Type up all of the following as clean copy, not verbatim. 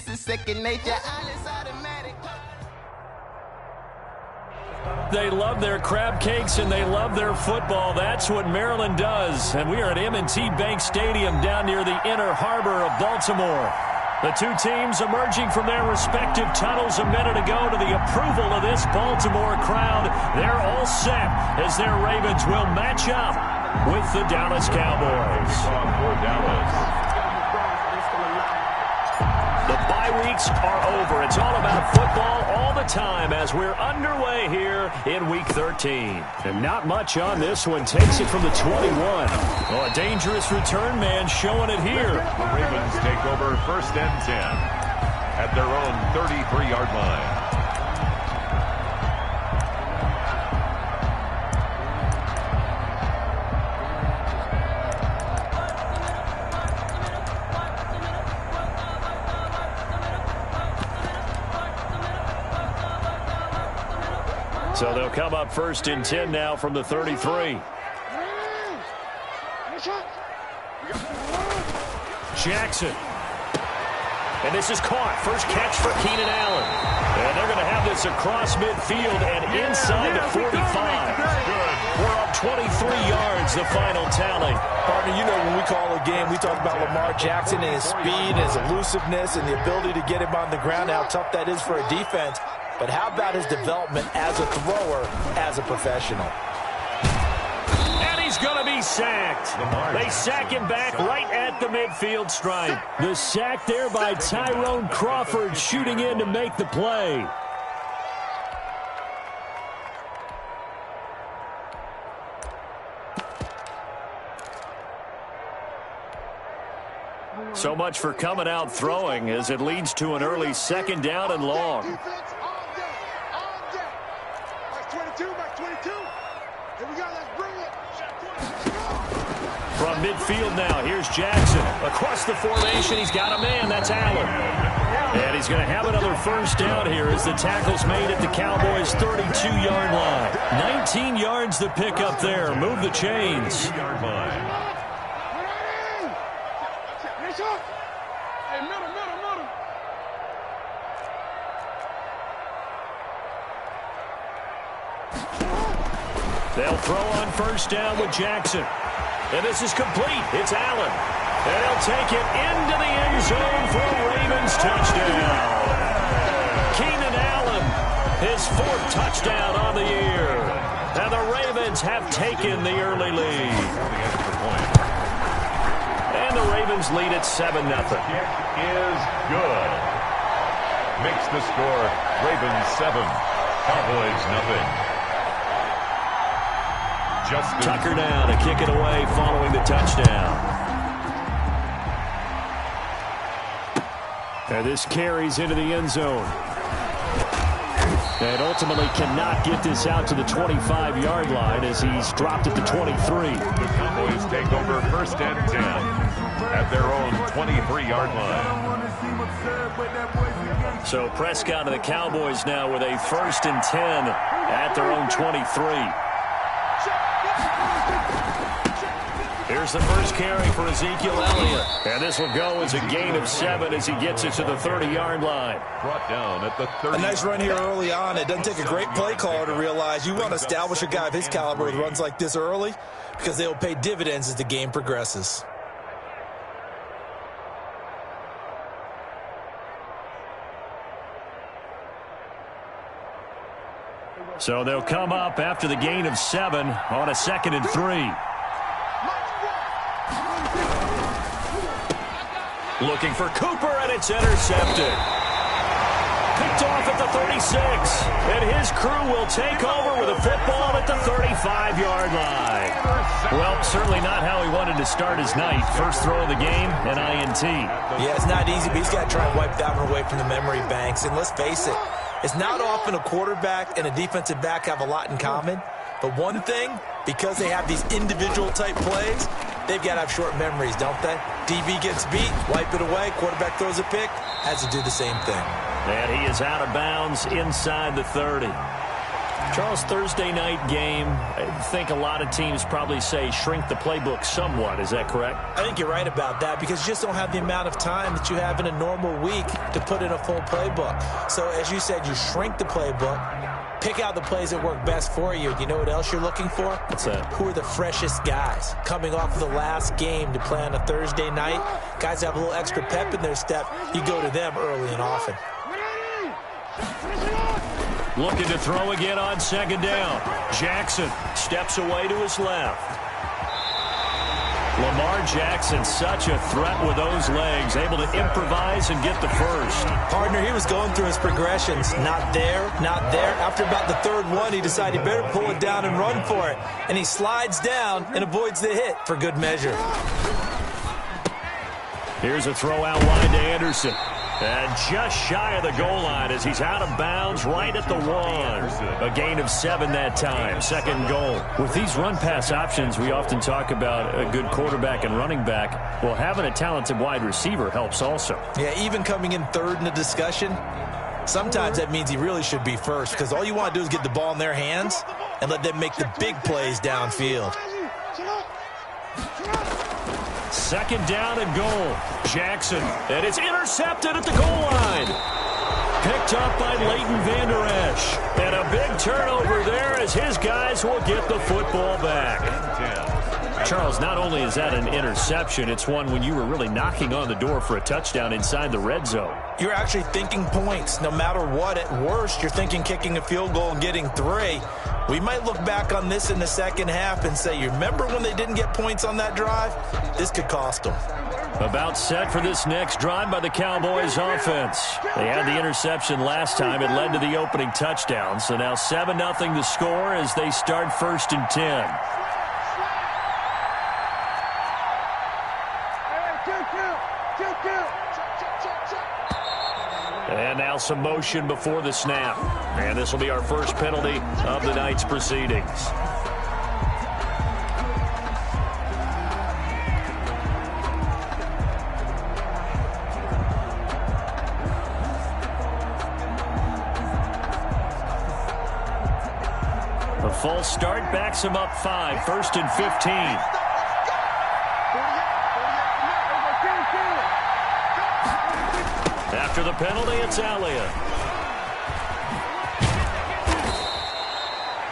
this is second nature. All is automatic. They love their crab cakes and they love their football. That's what Maryland does. And we are at M&T Bank Stadium down near the Inner Harbor of Baltimore. The two teams emerging from their respective tunnels a minute ago to the approval of this Baltimore crowd. They're all set as their Ravens will match up with the Dallas Cowboys. The bye weeks are over. It's all about football all the time as we're underway here in Week 13. And not much on this one. Takes it from the 21. Oh, a dangerous return man showing it here. The Ravens take over 1st and 10 at their own 33-yard line. So they'll come up 1st and 10 now from the 33. Jackson. And this is caught. First catch for Keenan Allen. And they're going to have this across midfield and inside the 45. We're up 23 yards, the final tally. Partner, you know when we call a game, we talk about Lamar Jackson and his speed, his elusiveness, and the ability to get him on the ground, how tough that is for a defense. But how about his development as a thrower, as a professional? And he's going to be sacked. They sack him back right at the midfield stripe. The sack there by Tyrone Crawford shooting in to make the play. So much for coming out throwing as it leads to an early 2nd down and long. From midfield now, here's Jackson. Across the formation, he's got a man. That's Allen. And he's going to have another 1st down here as the tackle's made at the Cowboys' 32-yard line. 19 yards to pick up there. Move the chains. They'll throw on 1st down with Jackson. And this is complete. It's Allen. And he'll take it into the end zone for a Ravens touchdown. Keenan Allen, his 4th touchdown on the year. And the Ravens have taken the early lead. And the Ravens lead at 7-0. Kick is good. Makes the score Ravens 7, Cowboys nothing. Tucker now to kick it away following the touchdown. And this carries into the end zone. And ultimately cannot get this out to the 25-yard line as he's dropped at the 23. The Cowboys take over 1st and 10 at their own 23-yard line. So Prescott and the Cowboys now with a 1st and 10 at their own 23. Here's the first carry for Ezekiel Elliott. And this will go as a gain of 7 as he gets it to the 30-yard line. Brought down at the 30. A nice run here early on. It doesn't take a great play caller to realize you want to establish a guy of his caliber with runs like this early because they will pay dividends as the game progresses. So they'll come up after the gain of 7 on a 2nd and 3. Looking for Cooper, and it's intercepted. Picked off at the 36. And his crew will take over with a football at the 35-yard line. Well, certainly not how he wanted to start his night. First throw of the game, an INT. Yeah, it's not easy, but he's got to try and wipe that one away from the memory banks. And let's face it, it's not often a quarterback and a defensive back have a lot in common. But one thing, because they have these individual type plays, they've got to have short memories, don't they? DB gets beat, wipe it away, quarterback throws a pick, has to do the same thing. And he is out of bounds inside the 30. Charles, Thursday night game, I think a lot of teams probably say shrink the playbook somewhat. Is that correct? I think you're right about that because you just don't have the amount of time that you have in a normal week to put in a full playbook. So, as you said, you shrink the playbook, pick out the plays that work best for you. You know what else you're looking for? What's that? Who are the freshest guys coming off of the last game to play on a Thursday night? Guys have a little extra pep in their step. You go to them early and often. Looking to throw again on second down. Jackson steps away to his left. Lamar Jackson, such a threat with those legs, able to improvise and get the first. Partner, he was going through his progressions. Not there, not there. After about the third one, he decided he better pull it down and run for it. And he slides down and avoids the hit for good measure. Here's a throw out wide to Anderson. And just shy of the goal line as he's out of bounds right at the 1. A gain of 7 that time. Second goal. With these run-pass options, we often talk about a good quarterback and running back. Well, having a talented wide receiver helps also. Yeah, even coming in third in the discussion, sometimes that means he really should be first because all you want to do is get the ball in their hands and let them make the big plays downfield. Second down and goal. Jackson, and it's intercepted at the goal line. Picked up by Leighton Vander Esch. And a big turnover there as his guys will get the football back. Charles, not only is that an interception, it's one when you were really knocking on the door for a touchdown inside the red zone. You're actually thinking points. No matter what, at worst, you're thinking kicking a field goal and getting 3. We might look back on this in the second half and say, you remember when they didn't get points on that drive? This could cost them. About set for this next drive by the Cowboys offense. They had the interception last time. It led to the opening touchdown. So now 7-0 the score as they start 1st and 10. And now some motion before the snap. And this will be our first penalty of the night's proceedings. A false start backs him up 5, 1st and 15. After the penalty, it's Elliott.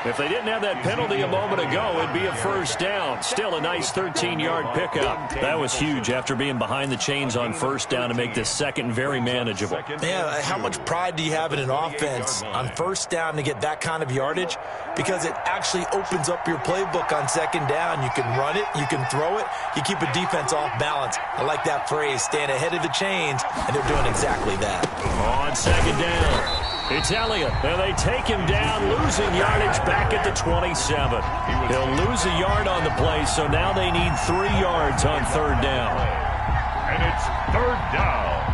If they didn't have that penalty a moment ago, it'd be a first down. Still a nice 13-yard pickup. That was huge after being behind the chains on first down to make this second very manageable. Yeah, how much pride do you have in an offense on first down to get that kind of yardage? Because it actually opens up your playbook on second down. You can run it, you can throw it, you keep a defense off balance. I like that phrase, staying ahead of the chains, and they're doing exactly that. On second down. It's Elliott, and they take him down, losing yardage back at the 27. He'll lose a yard on the play, so now they need 3 yards on third down. And it's third down.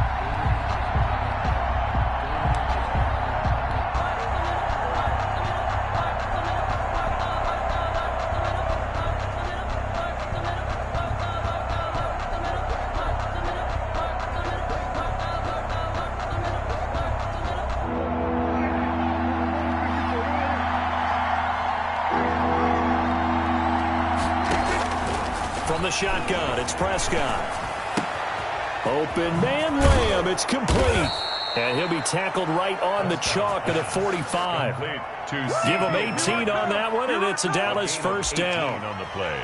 From the shotgun, it's Prescott. Open man layup, it's complete. And he'll be tackled right on the chalk at the 45. Give him 18 on that one, and it's a Dallas first down. On the play.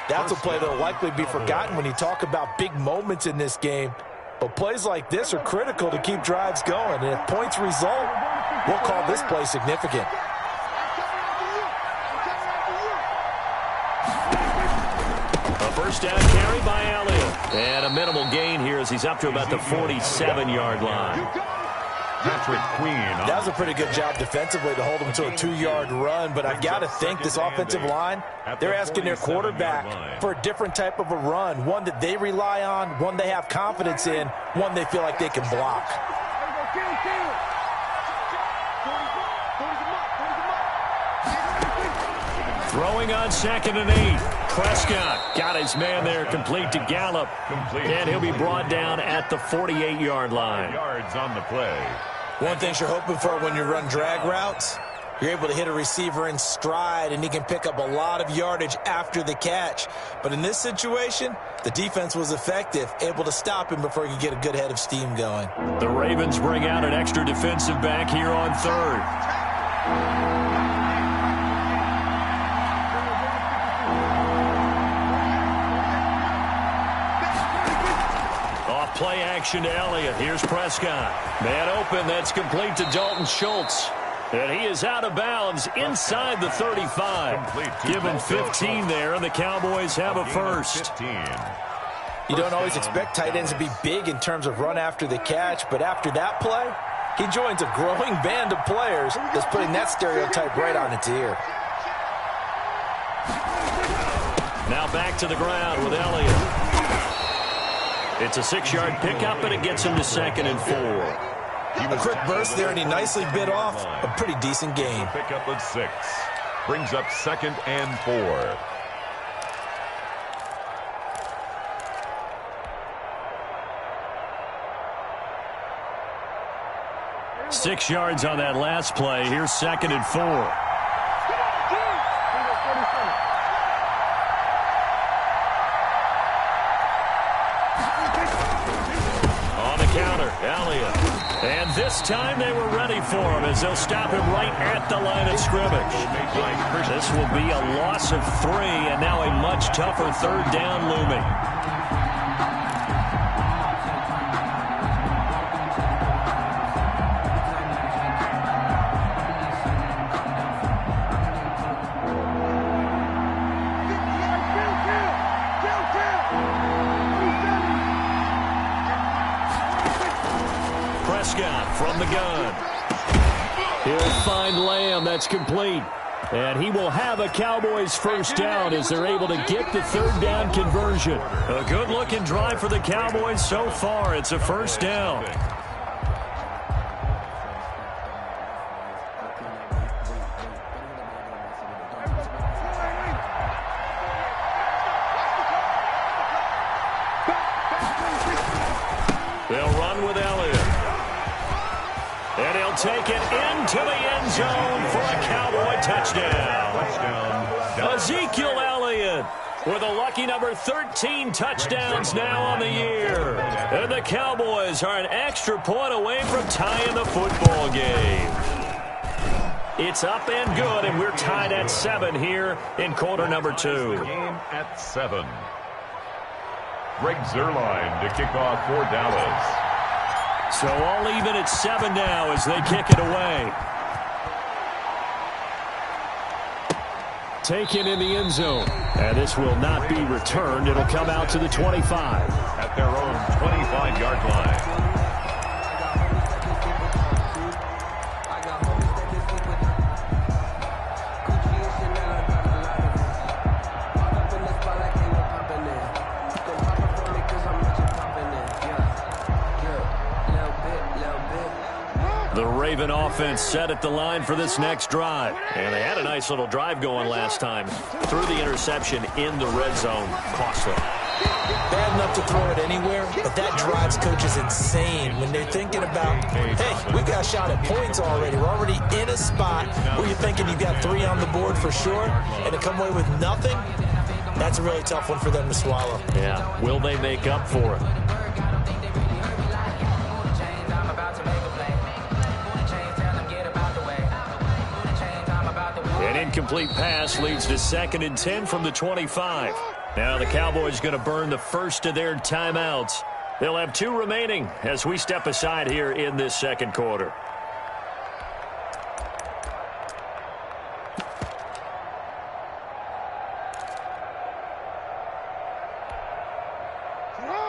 That's a play that will likely be forgotten when you talk about big moments in this game. But plays like this are critical to keep drives going. And if points result, we'll call this play significant. First down carry by Elliott. And a minimal gain here as he's up to about the 47-yard line. Patrick Queen. That was a pretty good job defensively to hold him to a 2-yard run, but I've got to think this offensive line, they're asking their quarterback for a different type of a run, one that they rely on, one they have confidence in, one they feel like they can block. Throwing on 2nd and 8. Prescott got his man there, complete to Gallup. And he'll be brought down at the 48-yard line. Yards on the play. One thing you're hoping for when you run drag routes, You're able to hit a receiver in stride, and he can pick up a lot of yardage after the catch. But in this situation, the defense was effective, able to stop him before he could get a good head of steam going. The Ravens bring out an extra defensive back here on third. Off play action to Elliott. Here's Prescott. Man open. That's complete to Dalton Schultz. And he is out of bounds inside the 35. Give him 15 there, and the Cowboys have a first. You don't always expect tight ends to be big in terms of run after the catch, but after that play, he joins a growing band of players that's putting that stereotype right on its ear. Now back to the ground with Elliott. It's a 6-yard pickup, and it gets him to 2nd and 4. A quick burst there, and he nicely bit off a pretty decent gain. Pickup of 6. Brings up 2nd and 4. Six yards on that last play. Here's 2nd and 4. On the counter, Elliott. And this time they were ready for him as they'll stop him right at the line of scrimmage. This will be a loss of 3, and now a much tougher 3rd down looming. From the gun. He'll find Lamb. That's complete. And he will have a Cowboys first down as they're able to get the 3rd down conversion. A good-looking drive for the Cowboys so far. It's a first down. They'll run with Elliott. And he'll take it into the end zone for a Cowboy touchdown. Ezekiel Elliott with a lucky number 13 touchdowns now on the year. And the Cowboys are an extra point away from tying the football game. It's up and good, and we're tied at 7 here in quarter number 2. Game at 7. Greg Zuerlein to kick off for Dallas. So all even at 7 now as they kick it away. Taken in the end zone. And this will not be returned. It'll come out to the 25. At their own 25-yard line. The Raven offense set at the line for this next drive. And they had a nice little drive going last time. Threw the interception in the red zone. Costly. Bad enough to throw it anywhere, but that drives coaches insane when they're thinking about, hey, we've got a shot at points already. We're already in a spot where you're thinking you've got 3 on the board for sure, and to come away with nothing, that's a really tough one for them to swallow. Yeah, will they make up for it? An incomplete pass leads to 2nd and 10 from the 25. Now the Cowboys going to burn the first of their timeouts. They'll have 2 remaining as we step aside here in this second quarter.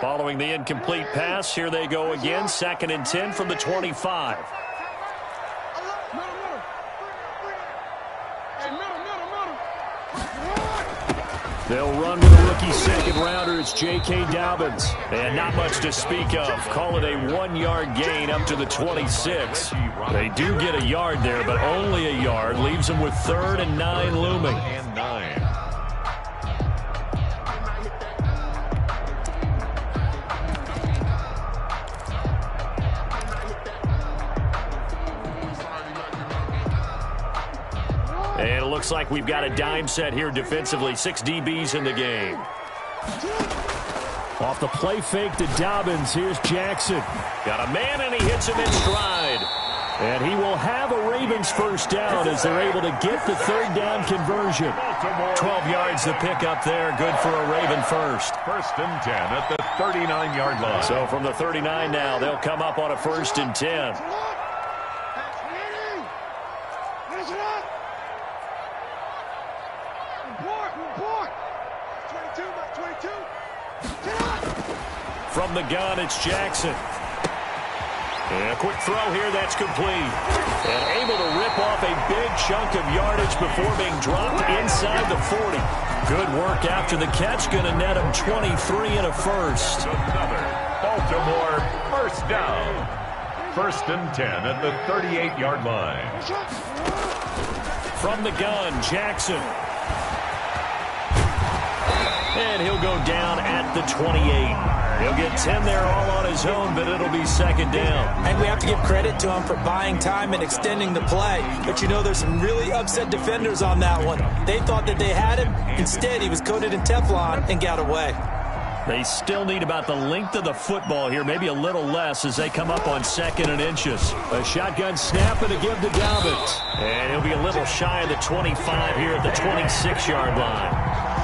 Following the incomplete pass, here they go again. 2nd and 10 from the 25. They'll run with a rookie second-rounder. It's J.K. Dobbins. And not much to speak of. Call it a 1-yard gain up to the 26. They do get a yard there, but only a yard. Leaves them with 3rd and 9 looming. And 9. And it looks like we've got a dime set here defensively. 6 DBs in the game. Off the play fake to Dobbins. Here's Jackson. Got a man, and he hits him in stride. And he will have a Ravens first down as they're able to get the third down conversion. 12 yards to pick up there. Good for a Raven first. 1st and 10 at the 39-yard line. So from the 39 now, they'll come up on a 1st and 10. From the gun, it's Jackson. And a quick throw here, that's complete. And able to rip off a big chunk of yardage before being dropped inside the 40. Good work after the catch. Going to net him 23 and a first. Another Baltimore first down. 1st and 10 at the 38-yard line. From the gun, Jackson. And he'll go down at the 28. He'll get 10 there all on his own, but it'll be 2nd down. And we have to give credit to him for buying time and extending the play. But, you know, there's some really upset defenders on that one. They thought that they had him. Instead, he was coated in Teflon and got away. They still need about the length of the football here, maybe a little less as they come up on 2nd and inches. A shotgun snap and a give to Dobbins. And he'll be a little shy of the 25 here at the 26-yard line.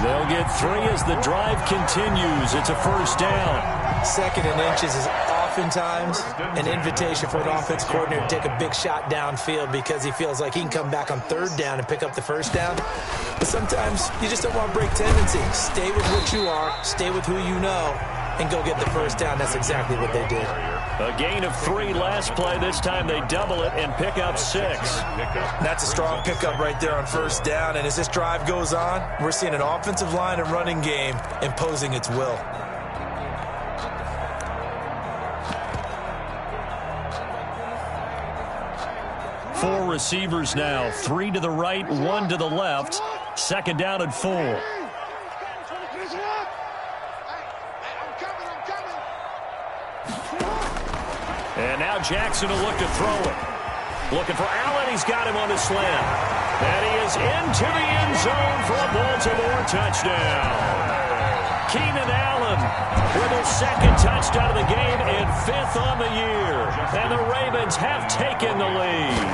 They'll get 3 as the drive continues. It's a first down. 2nd and inches is oftentimes an invitation for an offense coordinator to take a big shot downfield because he feels like he can come back on 3rd down and pick up the first down. But sometimes you just don't want to break tendency. Stay with what you are, stay with who you know, and go get the first down. That's exactly what they did. A gain of 3 last play. This time they double it and pick up 6. That's a strong pickup right there on first down. And as this drive goes on, we're seeing an offensive line and running game imposing its will. Four receivers now. 3 to the right, 1 to the left. 2nd down and 4. And now Jackson will look to throw it. Looking for Allen. He's got him on the slant. And he is into the end zone for a Baltimore touchdown. Keenan Allen with his 2nd touchdown of the game and 5th on the year. And the Ravens have taken the lead.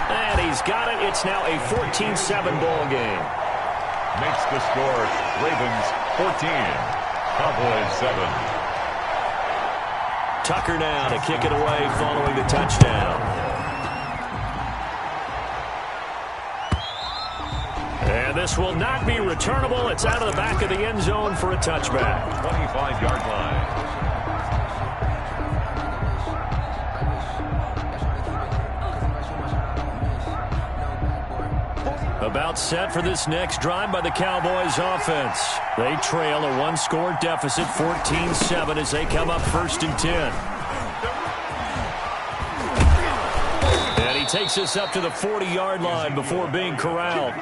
And he's got it. It's now a 14-7 ball game. Makes the score Ravens 14, Cowboys 7. Tucker now to kick it away following the touchdown. And this will not be returnable. It's out of the back of the end zone for a touchback. 25-yard line. About set for this next drive by the Cowboys offense. They trail a 1-score deficit, 14-7 as they come up 1st and 10. And he takes us up to the 40-yard line before being corralled.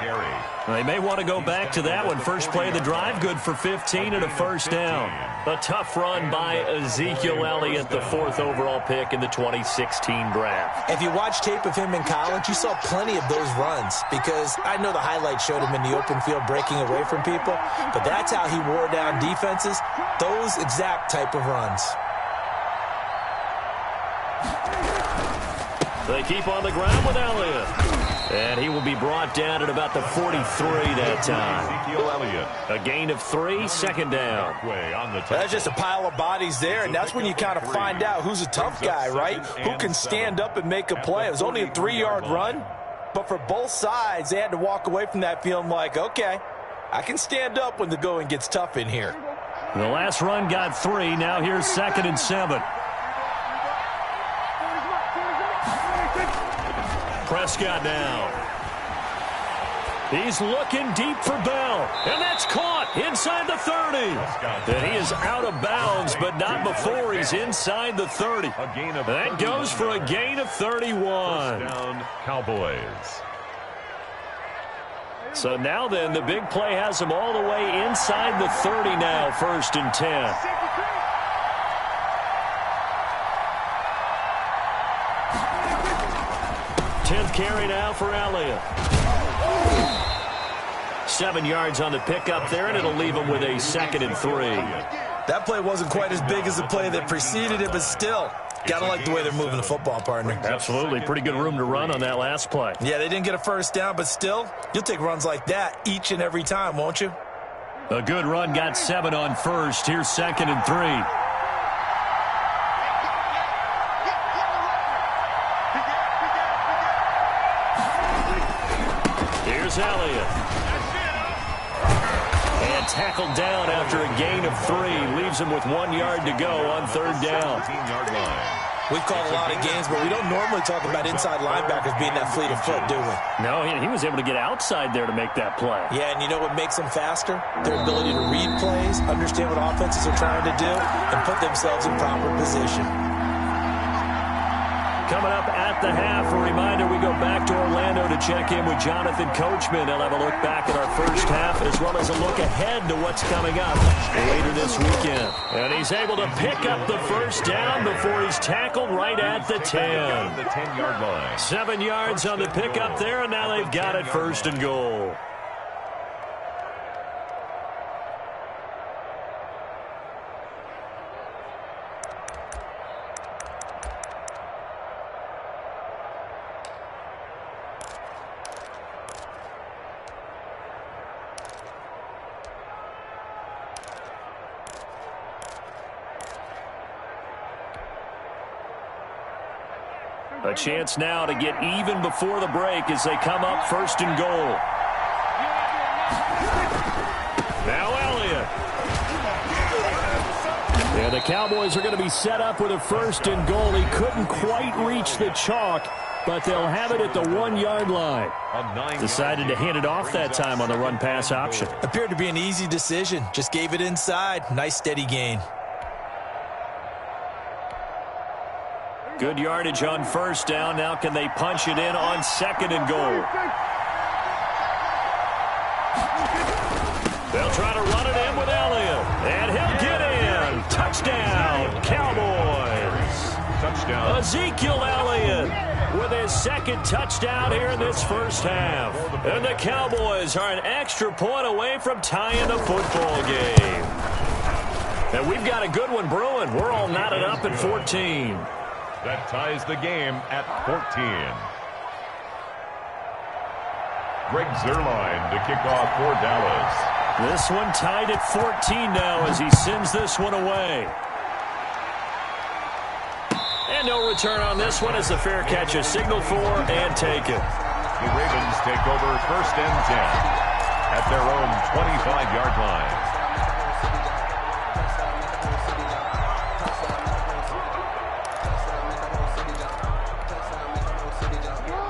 They may want to go back to that one. First play of the drive, good for 15 and a first down. A tough run by Ezekiel Elliott, the 4th overall pick in the 2016 draft. If you watch tape of him in college, you saw plenty of those runs because I know the highlights showed him in the open field breaking away from people, but that's how he wore down defenses, those exact type of runs. They keep on the ground with Elliott. And he will be brought down at about the 43 that time. Ezekiel Elliott. A gain of 3, 2nd down. That's just a pile of bodies there, and that's when you kind of find out who's a tough guy, right? Who can stand up and make a play. It was only a 3-yard run, but for both sides, they had to walk away from that feeling like, okay, I can stand up when the going gets tough in here. The last run got 3. Now here's 2nd and 7. Prescott now. He's looking deep for Bell. And that's caught inside the 30. And he is out of bounds, but not before he's inside the 30. That goes for a gain of 31. Down, Cowboys. So now then, the big play has him all the way inside the 30 now, 1st and 10. 10th carry now for Elliott. 7 yards on the pickup there, and it'll leave him with a 2nd and 3. That play wasn't quite as big as the play that preceded it, but still, gotta like the way they're moving the football, partner. Absolutely. Pretty good room to run on that last play. Yeah, they didn't get a first down, but still, you'll take runs like that each and every time, won't you? A good run, got 7 on first. Here's 2nd and 3. Here's Elliott. And tackled down after a gain of 3. Leaves him with 1 yard to go on 3rd down. 17-yard line. We've called a lot of games, but we don't normally talk about inside linebackers being that fleet of foot, do we? No, he was able to get outside there to make that play. Yeah, and you know what makes them faster? Their ability to read plays, understand what offenses are trying to do, and put themselves in proper position. Coming up at the half, a reminder, we go back to Orlando to check in with Jonathan Coachman. He'll have a look back at our first half as well as a look ahead to what's coming up later this weekend. And he's able to pick up the first down before he's tackled right at the 10. The 10-yard line. 7 yards on the pickup there, and now they've got it 1st and goal. A chance now to get even before the break as they come up 1st and goal. Now Elliott. Yeah, the Cowboys are going to be set up with a 1st and goal. He couldn't quite reach the chalk, but they'll have it at the 1 yard line. Decided to hand it off that time on the run-pass option. Appeared to be an easy decision. Just gave it inside. Nice steady gain. Good yardage on 1st down. Now can they punch it in on 2nd and goal? They'll try to run it in with Elliott. And he'll get in. Touchdown, Cowboys. Touchdown. Ezekiel Elliott with his 2nd touchdown here in this first half. And the Cowboys are an extra point away from tying the football game. And we've got a good one brewing. We're all knotted up at 14. That ties the game at 14. Greg Zuerlein to kick off for Dallas. This one tied at 14 now as he sends this one away. And no return on this one as the fair catch is signaled for and taken. The Ravens take over 1st and 10 at their own 25-yard line.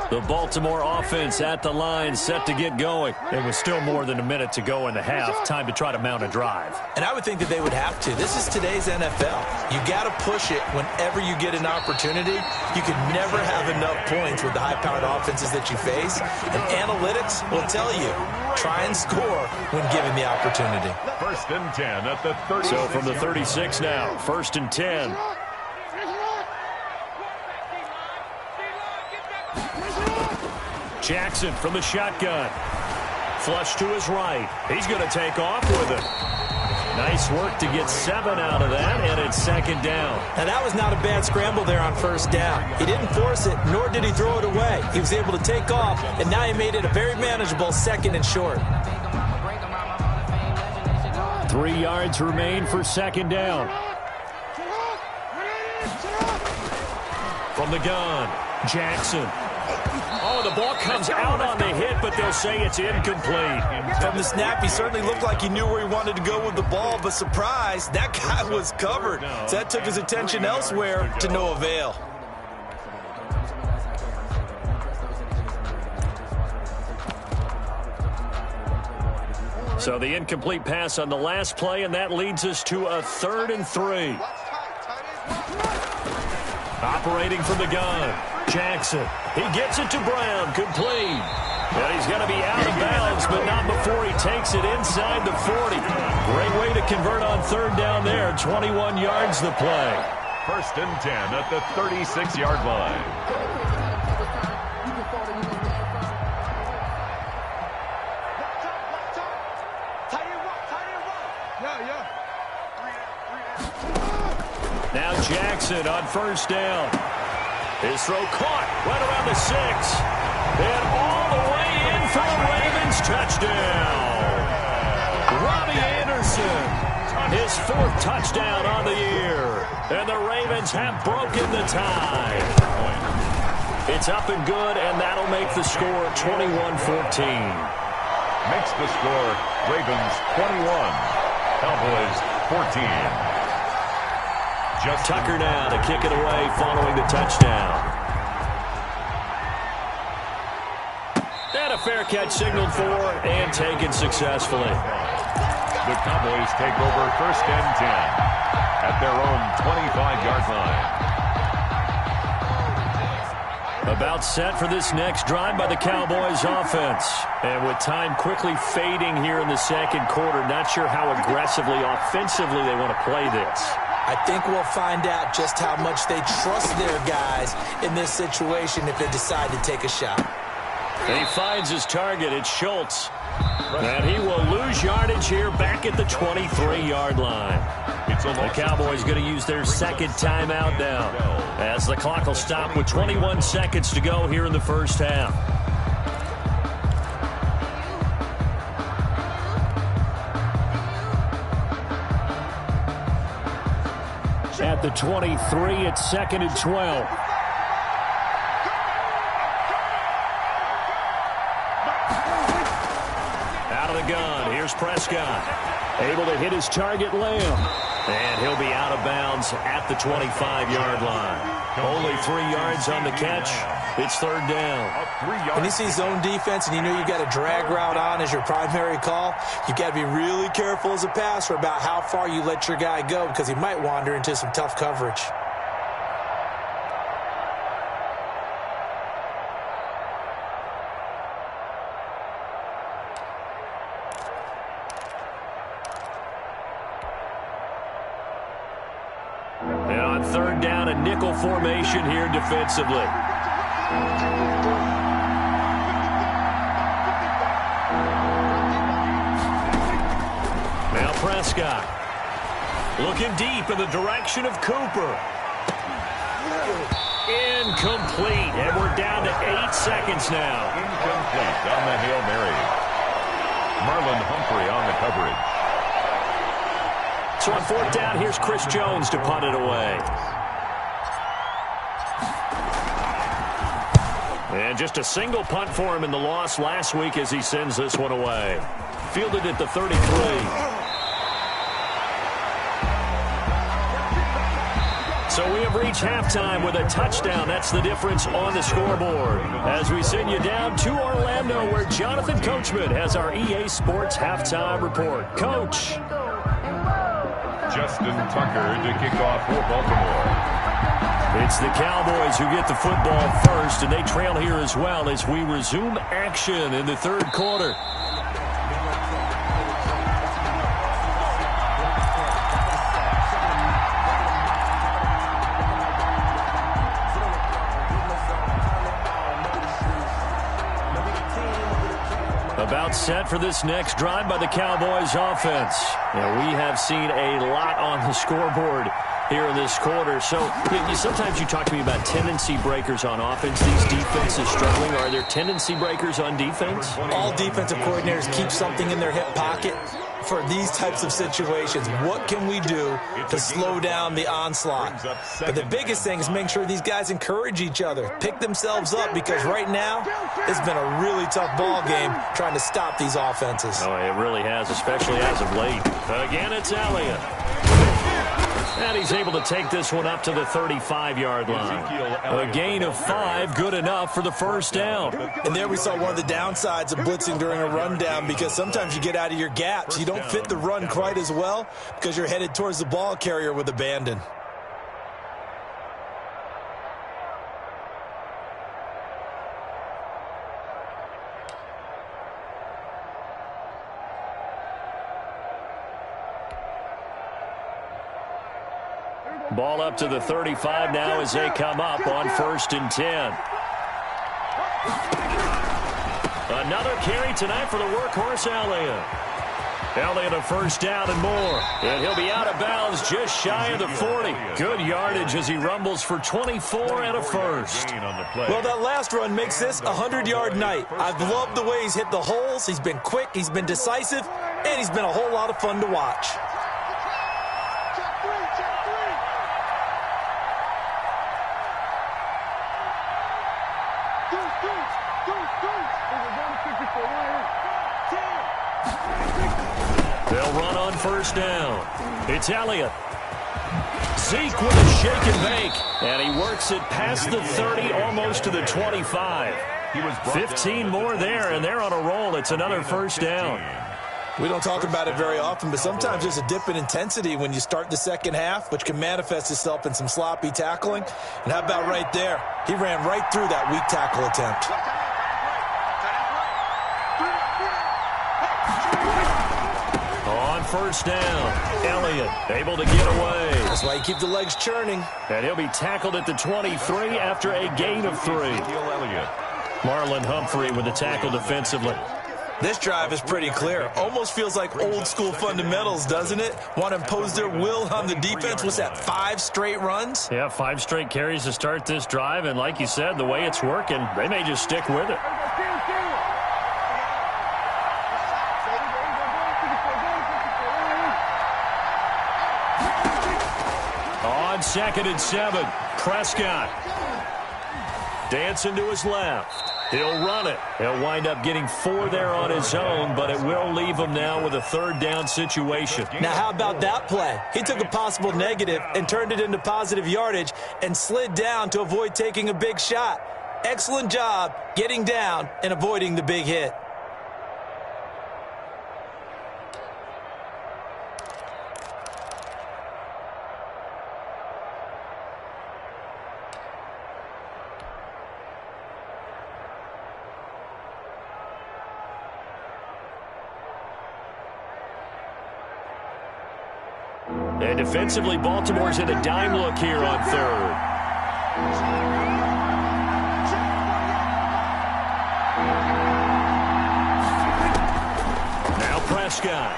The Baltimore offense at the line, set to get going. It was still more than a minute to go in the half. Time to try to mount a drive. And I would think that they would have to. This is today's NFL. You got to push it whenever you get an opportunity. You can never have enough points with the high-powered offenses that you face. And analytics will tell you, try and score when given the opportunity. 1st and 10 at the 36. So from the 36 now, 1st and 10. Jackson from the shotgun. Flush to his right. He's going to take off with it. Nice work to get 7 out of that, and it's 2nd down. Now, that was not a bad scramble there on 1st down. He didn't force it, nor did he throw it away. He was able to take off, and now he made it a very manageable 2nd and short. 3 yards remain for 2nd down. From the gun, Jackson. Oh, the ball comes out on the hit, but they'll say it's incomplete. From the snap, he certainly looked like he knew where he wanted to go with the ball, but surprise, that guy was covered. So that took his attention elsewhere to no avail. So the incomplete pass on the last play, and that leads us to a 3rd and 3. Operating from the gun, Jackson. He gets it to Brown, complete. And he's going to be out of bounds, but not before he takes it inside the 40. Great way to convert on 3rd down there. 21 yards the play. 1st and 10 at the 36-yard line. Now Jackson on first down. His throw caught right around the 6. And all the way in for the Ravens touchdown. Robbie Anderson, his 4th touchdown on the year. And the Ravens have broken the tie. It's up and good, and that'll make the score 21-14. Makes the score Ravens 21, Cowboys 14. Tucker now to kick it away following the touchdown. And a fair catch signaled for and taken successfully. The Cowboys take over 1st and 10 at their own 25-yard line. About set for this next drive by the Cowboys offense. And with time quickly fading here in the 2nd quarter, not sure how aggressively, offensively they want to play this. I think we'll find out just how much they trust their guys in this situation if they decide to take a shot. He finds his target. It's Schultz. And he will lose yardage here back at the 23-yard line. The Cowboys going to use their 2nd timeout now as the clock will stop with 21 seconds to go here in the 1st half. At the 23, it's 2nd and 12. Out of the gun, here's Prescott. Able to hit his target, Lamb. And he'll be out of bounds at the 25-yard line. Only 3 yards on the catch. It's 3rd down. When you see zone defense and you know you've got a drag route on as your primary call, you've got to be really careful as a passer about how far you let your guy go because he might wander into some tough coverage. And on 3rd down, a nickel formation here defensively. Now Prescott looking deep in the direction of Cooper. Incomplete, and we're down to 8 seconds now. Incomplete on the Hail Mary. Marlon Humphrey on the coverage. So on 4th down, here's Chris Jones to punt it away. And just a single punt for him in the loss last week as he sends this one away. Fielded at the 33. So we have reached halftime with a touchdown. That's the difference on the scoreboard. As we send you down to Orlando, where Jonathan Coachman has our EA Sports halftime report. Coach. Justin Tucker to kick off for Baltimore. It's the Cowboys who get the football first, and they trail here as well as we resume action in the 3rd quarter. About set for this next drive by the Cowboys offense. Now, we have seen a lot on the scoreboard here in this quarter. So sometimes you talk to me about tendency breakers on offense. These defenses struggling. Are there tendency breakers on defense? All defensive coordinators keep something in their hip pocket for these types of situations. What can we do to slow down the onslaught? But the biggest thing is make sure these guys encourage each other, pick themselves up, because right now it's been a really tough ball game trying to stop these offenses. Oh, it really has, especially as of late. Again, it's Elliott. And he's able to take this one up to the 35-yard line. A gain of 5, good enough for the 1st down. And there we saw one of the downsides of blitzing during a rundown, because sometimes you get out of your gaps. You don't fit the run quite as well because you're headed towards the ball carrier with abandon. Ball up to the 35 now as they come up on 1st and 10. Another carry tonight for the workhorse Elliott. Elliott a first down and more. And he'll be out of bounds just shy of the 40. Good yardage as he rumbles for 24 and a first. Well, that last run makes this a 100-yard night. I've loved the way he's hit the holes. He's been quick, he's been decisive, and he's been a whole lot of fun to watch. They'll run on first down. It's Elliott. Zeke with a shake and bake. And he works it past the 30, almost to the 25. 15 more there, and they're on a roll. It's another first down. We don't talk about it very often, but sometimes there's a dip in intensity when you start the second half, which can manifest itself in some sloppy tackling. And how about right there? He ran right through that weak tackle attempt. On first down, Elliott able to get away. That's why you keep the legs churning. And he'll be tackled at the 23 after a gain of 3. Marlon Humphrey with the tackle defensively. This drive is pretty clear. Almost feels like old school fundamentals, doesn't it? Want to impose their will on the defense. What's that, 5 straight runs? Yeah, 5 straight carries to start this drive. And like you said, the way it's working, they may just stick with it. On 2nd and 7, Prescott. Dancing to his left. He'll run it. He'll wind up getting 4 there on his own, but it will leave him now with a 3rd down situation. Now, how about that play? He took a possible negative and turned it into positive yardage and slid down to avoid taking a big shot. Excellent job getting down and avoiding the big hit. And defensively, Baltimore's in a dime look here on 3rd. Now Prescott.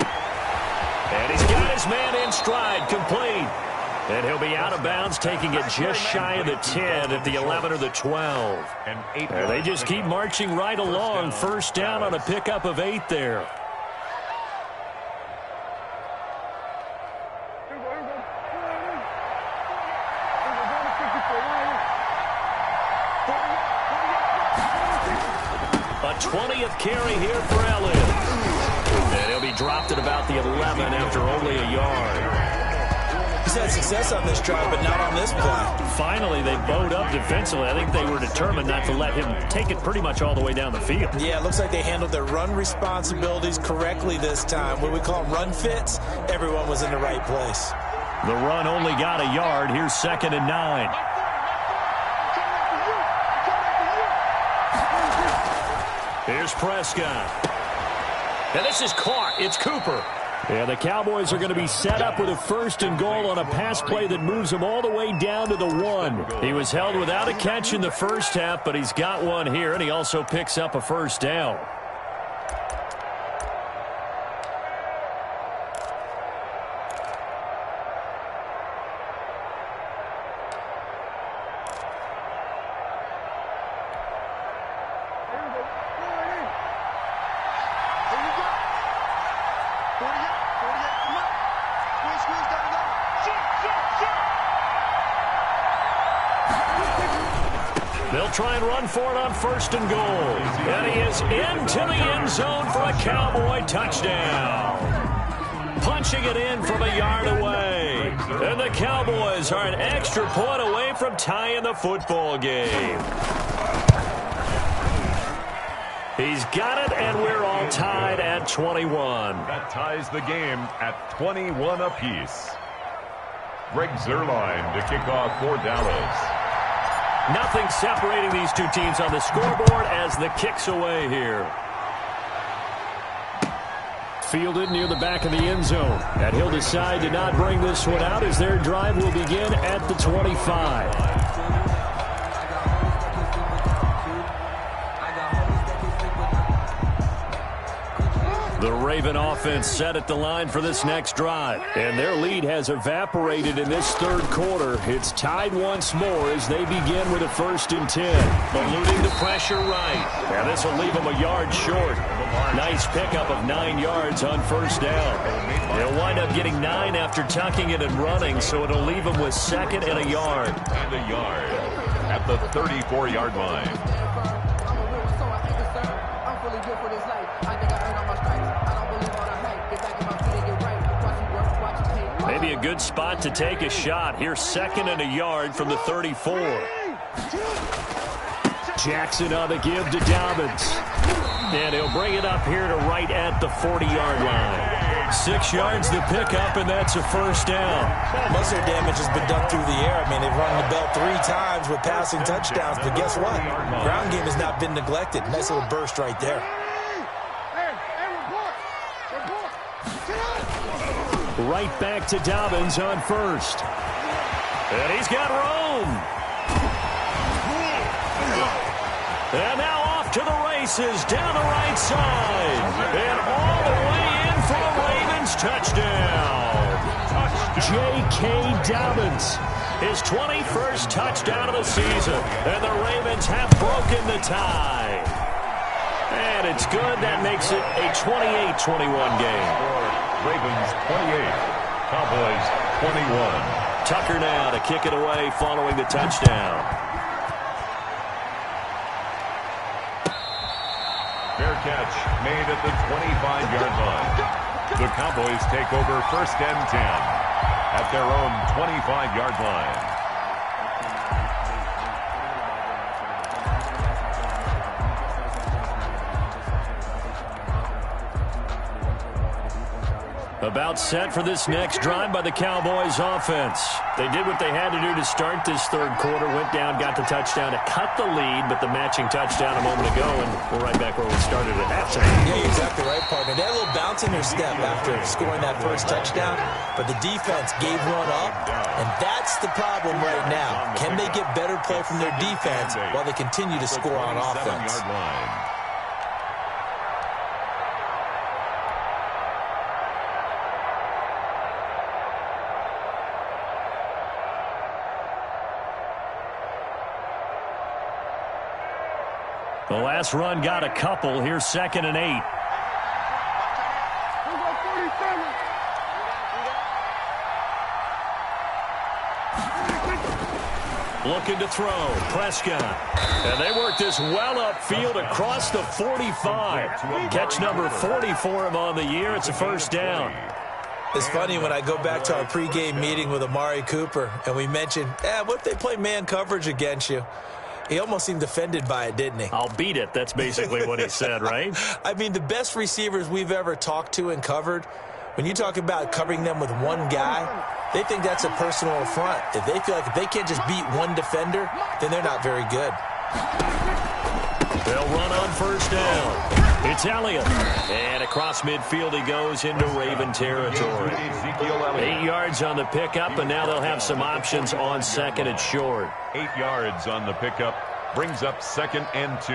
And he's got his man in stride, complete. And he'll be out of bounds, taking it just shy of the 10 at the 11 or the 12. And they just keep marching right along. First down on a pickup of 8 there. A 20th carry here for Elliott. And he'll be dropped at about the 11 after only a yard. He's had success on this drive, but not on this play. Finally, they bowed up defensively. I think they were determined not to let him take it pretty much all the way down the field. Yeah, it looks like they handled their run responsibilities correctly this time. What we call run fits, everyone was in the right place. The run only got a yard. Here's 2nd and 9. Here's Prescott. And this is caught. It's Cooper. And the Cowboys are going to be set up with a 1st and goal on a pass play that moves them all the way down to the 1. He was held without a catch in the first half, but he's got one here, and he also picks up a 1st down. They'll try and run for it on 1st and goal. And he is into the end zone for a Cowboy touchdown. Punching it in from a yard away. And the Cowboys are an extra point away from tying the football game. He's got it, and we're all tied at 21. That ties the game at 21 apiece. Greg Zuerlein to kick off for Dallas. Nothing separating these two teams on the scoreboard as the kick's away here. Fielded near the back of the end zone. And he'll decide to not bring this one out as their drive will begin at the 25. The Raven offense set at the line for this next drive. And their lead has evaporated in this third quarter. It's tied once more as they begin with a 1st and 10. Eluding the pressure right. And this will leave them a yard short. Nice pickup of 9 yards on 1st down. They'll wind up getting 9 after tucking it and running, so it'll leave them with 2nd and a yard. And a yard at the 34-yard line. Maybe a good spot to take a shot. Here's 2nd and a yard from the 34. Jackson on the give to Dobbins. And he'll bring it up here to right at the 40-yard line. 6 yards the pickup, and that's a 1st down. Most of their damage has been done through the air. I mean, they've run the belt 3 times with passing touchdowns, but guess what? Ground game has not been neglected. Nice little burst right there. Right back to Dobbins on 1st. And he's got room. And now off to the races down the right side. And all the way in for a Ravens touchdown. J.K. Dobbins, his 21st touchdown of the season. And the Ravens have broken the tie. And it's good. That makes it a 28-21 game. Ravens 28, Cowboys 21. Tucker now to kick it away following the touchdown. Fair catch made at the 25-yard line. The Cowboys take over 1st and 10 at their own 25-yard line. About set for this next drive by the Cowboys offense. They did what they had to do to start this third quarter. Went down, got the touchdown to cut the lead, but the matching touchdown a moment ago, and we're right back where we started at halftime. Yeah, you're exactly right, partner. They had a little bounce in their step after scoring that 1st touchdown, but the defense gave one up, and that's the problem right now. Can they get better play from their defense while they continue to score on offense? The last run got a couple. Here's 2nd and 8. Looking to throw. Prescott. And they work this well upfield across the 45. Catch number 40 for him on the year. It's a 1st down. It's funny when I go back to our pregame meeting with Amari Cooper, and we mentioned, what if they play man coverage against you? He almost seemed offended by it, didn't he? I'll beat it. That's basically what he said, right? I mean, the best receivers we've ever talked to and covered, when you talk about covering them with one guy, they think that's a personal affront. If they feel like if they can't just beat one defender, then they're not very good. They'll run on 1st down. It's Elliott. And across midfield he goes into Raven territory. 8 yards on the pickup, and now they'll have some options on 2nd and short. 8 yards on the pickup brings up 2nd and 2.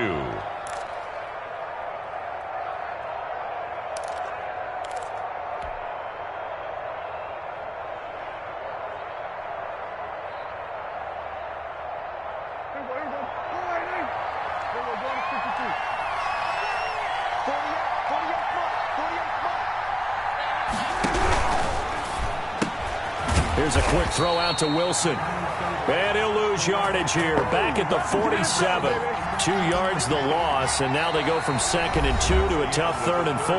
Here's a quick throw out to Wilson. And he'll lose yardage here. Back at the 47. 2 yards the loss, and now they go from 2nd and 2 to a tough 3rd and 4.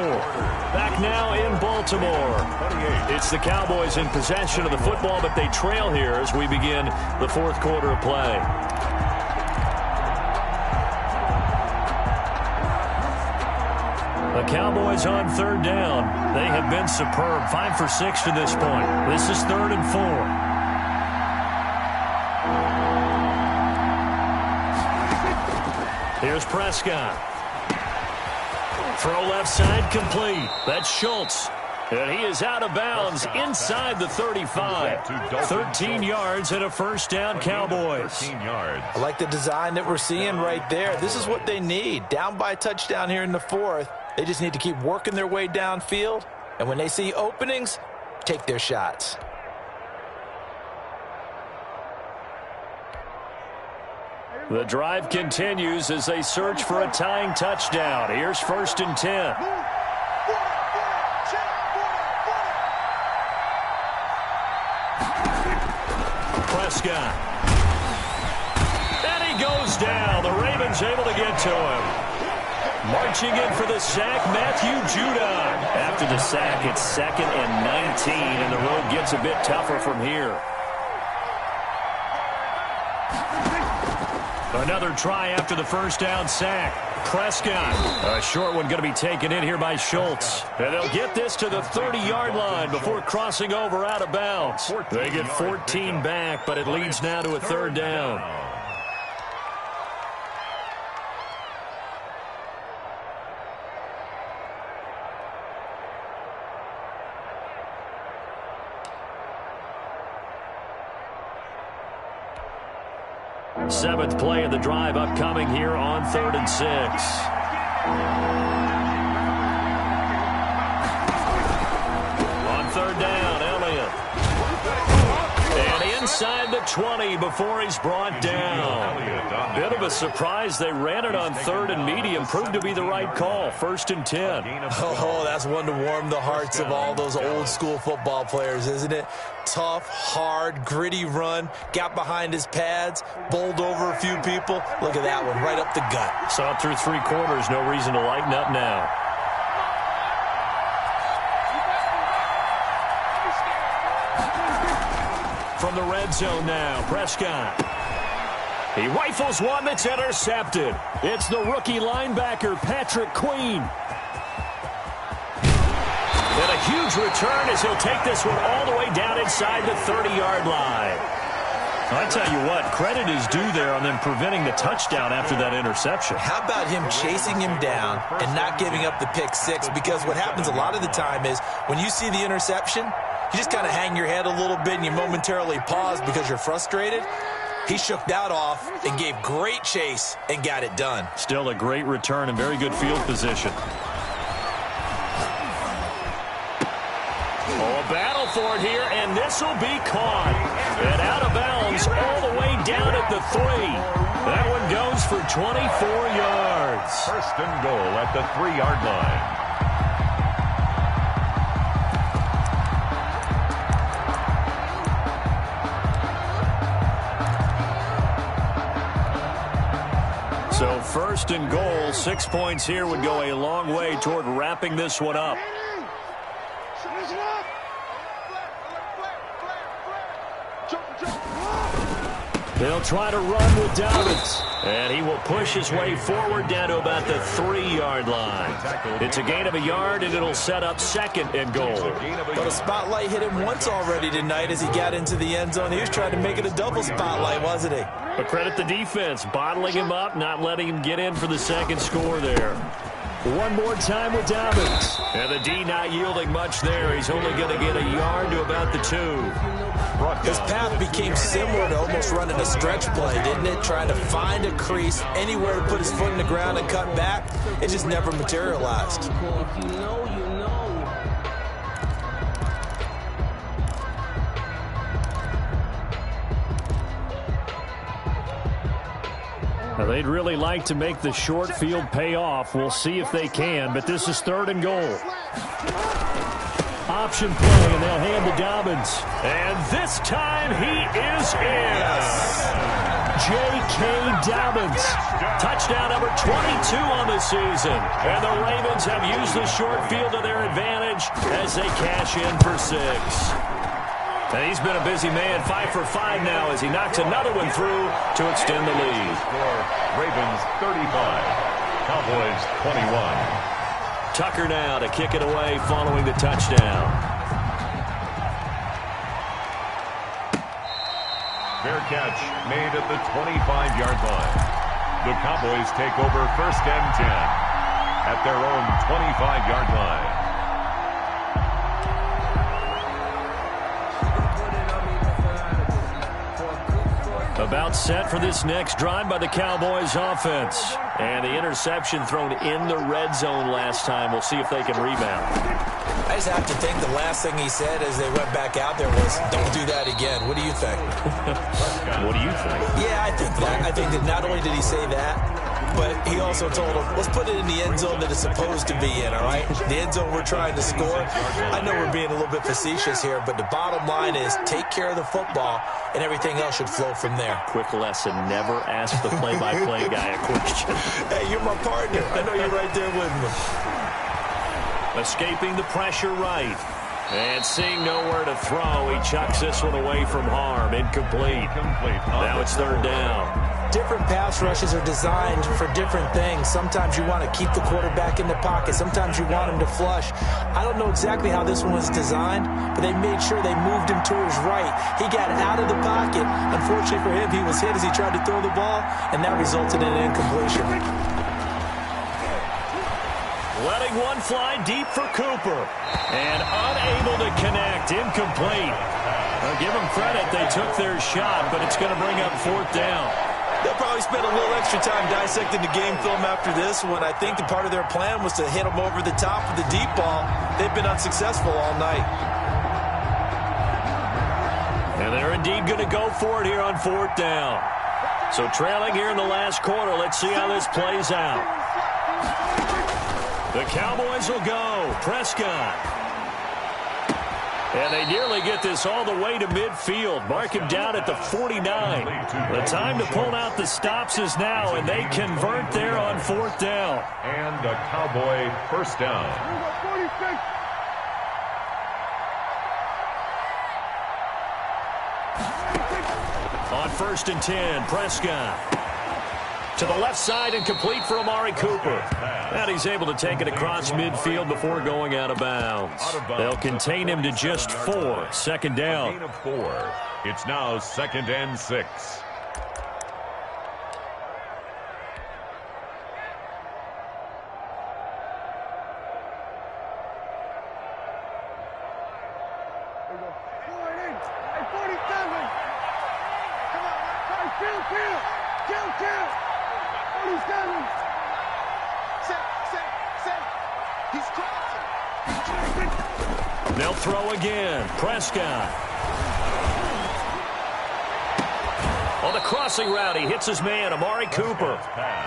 Back now in Baltimore. It's the Cowboys in possession of the football, but they trail here as we begin the 4th quarter of play. The Cowboys on 3rd down. They have been superb. 5 for 6 to this point. This is 3rd and 4. Here's Prescott. Throw left side complete. That's Schultz. And he is out of bounds inside the 35. 13 yards and a 1st down, Cowboys. 13 yards. I like the design that we're seeing right there. This is what they need. Down by a touchdown here in the 4th. They just need to keep working their way downfield, and when they see openings, take their shots. The drive continues as they search for a tying touchdown. Here's 1st and 10. Prescott. And he goes down. The Ravens able to get to him. Marching in for the sack, Matthew Judon. After the sack, it's 2nd and 19, and the road gets a bit tougher from here. Another try after the first down sack. Prescott. A short one going to be taken in here by Schultz. And they'll get this to the 30-yard line before crossing over out of bounds. They get 14 back, but it leads now to a 3rd down. Seventh play of the drive upcoming here on 3rd and 6. On 3rd down, Elliott. And inside the 20 before he's brought down. Bit of a surprise. They ran it on 3rd and medium. Proved to be the right call. 1st and 10. Oh, that's one to warm the hearts of all those old school football players, isn't it? Tough, hard, gritty run. Got behind his pads. Bowled over a few people. Look at that one, right up the gut. Saw it through 3 quarters. No reason to lighten up now. From the red zone now, Prescott. He rifles one that's intercepted. It's the rookie linebacker, Patrick Queen. And a huge return as he'll take this one all the way down inside the 30-yard line. I tell you what, credit is due there on them preventing the touchdown after that interception. How about him chasing him down and not giving up the pick six? Because what happens a lot of the time is when you see the interception, you just kind of hang your head a little bit and you momentarily pause because you're frustrated. He shook that off and gave great chase and got it done. Still a great return and very good field position. Oh, a battle for it here, and this will be caught. And out of bounds all the way down at the 3. That one goes for 24 yards. 1st and goal at the 3-yard line. So 1st and goal, 6 points here would go a long way toward wrapping this one up. They'll try to run with Dobbins. And he will push his way forward down to about the 3-yard line. It's a gain of a yard, and it'll set up 2nd and goal. But a spotlight hit him once already tonight as he got into the end zone. He was trying to make it a double spotlight, wasn't he? But credit the defense, bottling him up, not letting him get in for the 2nd score there. One more time with Dobbins. And the D not yielding much there. He's only going to get a yard to about the 2. His path became similar to almost running a stretch play, didn't it? Trying to find a crease, anywhere to put his foot in the ground and cut back. It just never materialized. Now, they'd really like to make the short field pay off. We'll see if they can, but this is 3rd and goal. Option play, and they'll hand to Dobbins. And this time he is in. J.K. Dobbins. Touchdown number 22 on the season. And the Ravens have used the short field to their advantage as they cash in for 6. And he's been a busy man, 5 for 5 now as he knocks another one through to extend the lead. Ravens 35, Cowboys 21. Tucker now to kick it away following the touchdown. Fair catch made at the 25-yard line. The Cowboys take over 1st and 10 at their own 25-yard line. About set for this next drive by the Cowboys offense. And the interception thrown in the red zone last time. We'll see if they can rebound. I just have to think the last thing he said as they went back out there was, don't do that again. What do you think? What do you think? Yeah, I think that. I think that not only did he say that, but he also told him, let's put it in the end zone that it's supposed to be in, all right? The end zone we're trying to score. I know we're being a little bit facetious here, but the bottom line is take care of the football, and everything else should flow from there. Quick lesson, never ask the play-by-play guy a question. Hey, you're my partner. I know you're right there with me. Escaping the pressure right. And seeing nowhere to throw, he chucks this one away from harm. Incomplete. Now it's third down. Different pass rushes are designed for different things. Sometimes you want to keep the quarterback in the pocket. Sometimes you want him to flush. I don't know exactly how this one was designed, but they made sure they moved him to his right. He got out of the pocket. Unfortunately for him, he was hit as he tried to throw the ball, and that resulted in an incompletion. Letting one fly deep for Cooper. And unable to connect. Incomplete. Give them credit. They took their shot, but it's going to bring up fourth down. They'll probably spend a little extra time dissecting the game film after this one. I think the part of their plan was to hit them over the top of the deep ball. They've been unsuccessful all night. And they're indeed going to go for it here on fourth down. So trailing here in the last quarter. Let's see how this plays out. The Cowboys will go. Prescott. And they nearly get this all the way to midfield. Mark him down at the 49. The time to pull out the stops is now, and they convert there on fourth down. And a Cowboy first down. On 1st and 10, Prescott. To the left side and complete for Amari Cooper. And he's able to take it across midfield before going out of bounds. They'll contain him to just 4. Second down. Gain of 4. It's now 2nd and 6. They'll throw again. Prescott. On the crossing route, he hits his man, Amari Cooper.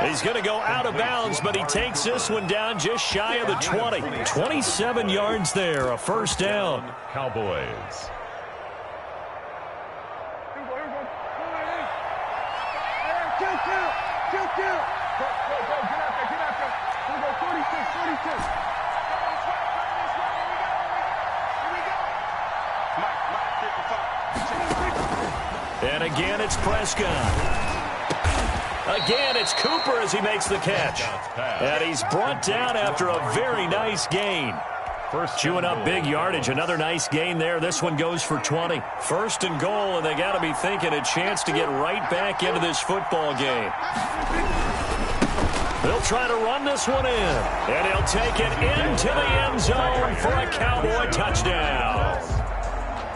He's going to go out of bounds, but he takes this one down just shy of the 20. 27 yards there, a first down. Cowboys. And again, it's Prescott. Again, it's Cooper as he makes the catch. And he's brought down after a very nice gain. Chewing up big yardage. Another nice gain there. This one goes for 20. 1st and goal, and they got to be thinking a chance to get right back into this football game. They'll try to run this one in. And he'll take it into the end zone for a Cowboy touchdown.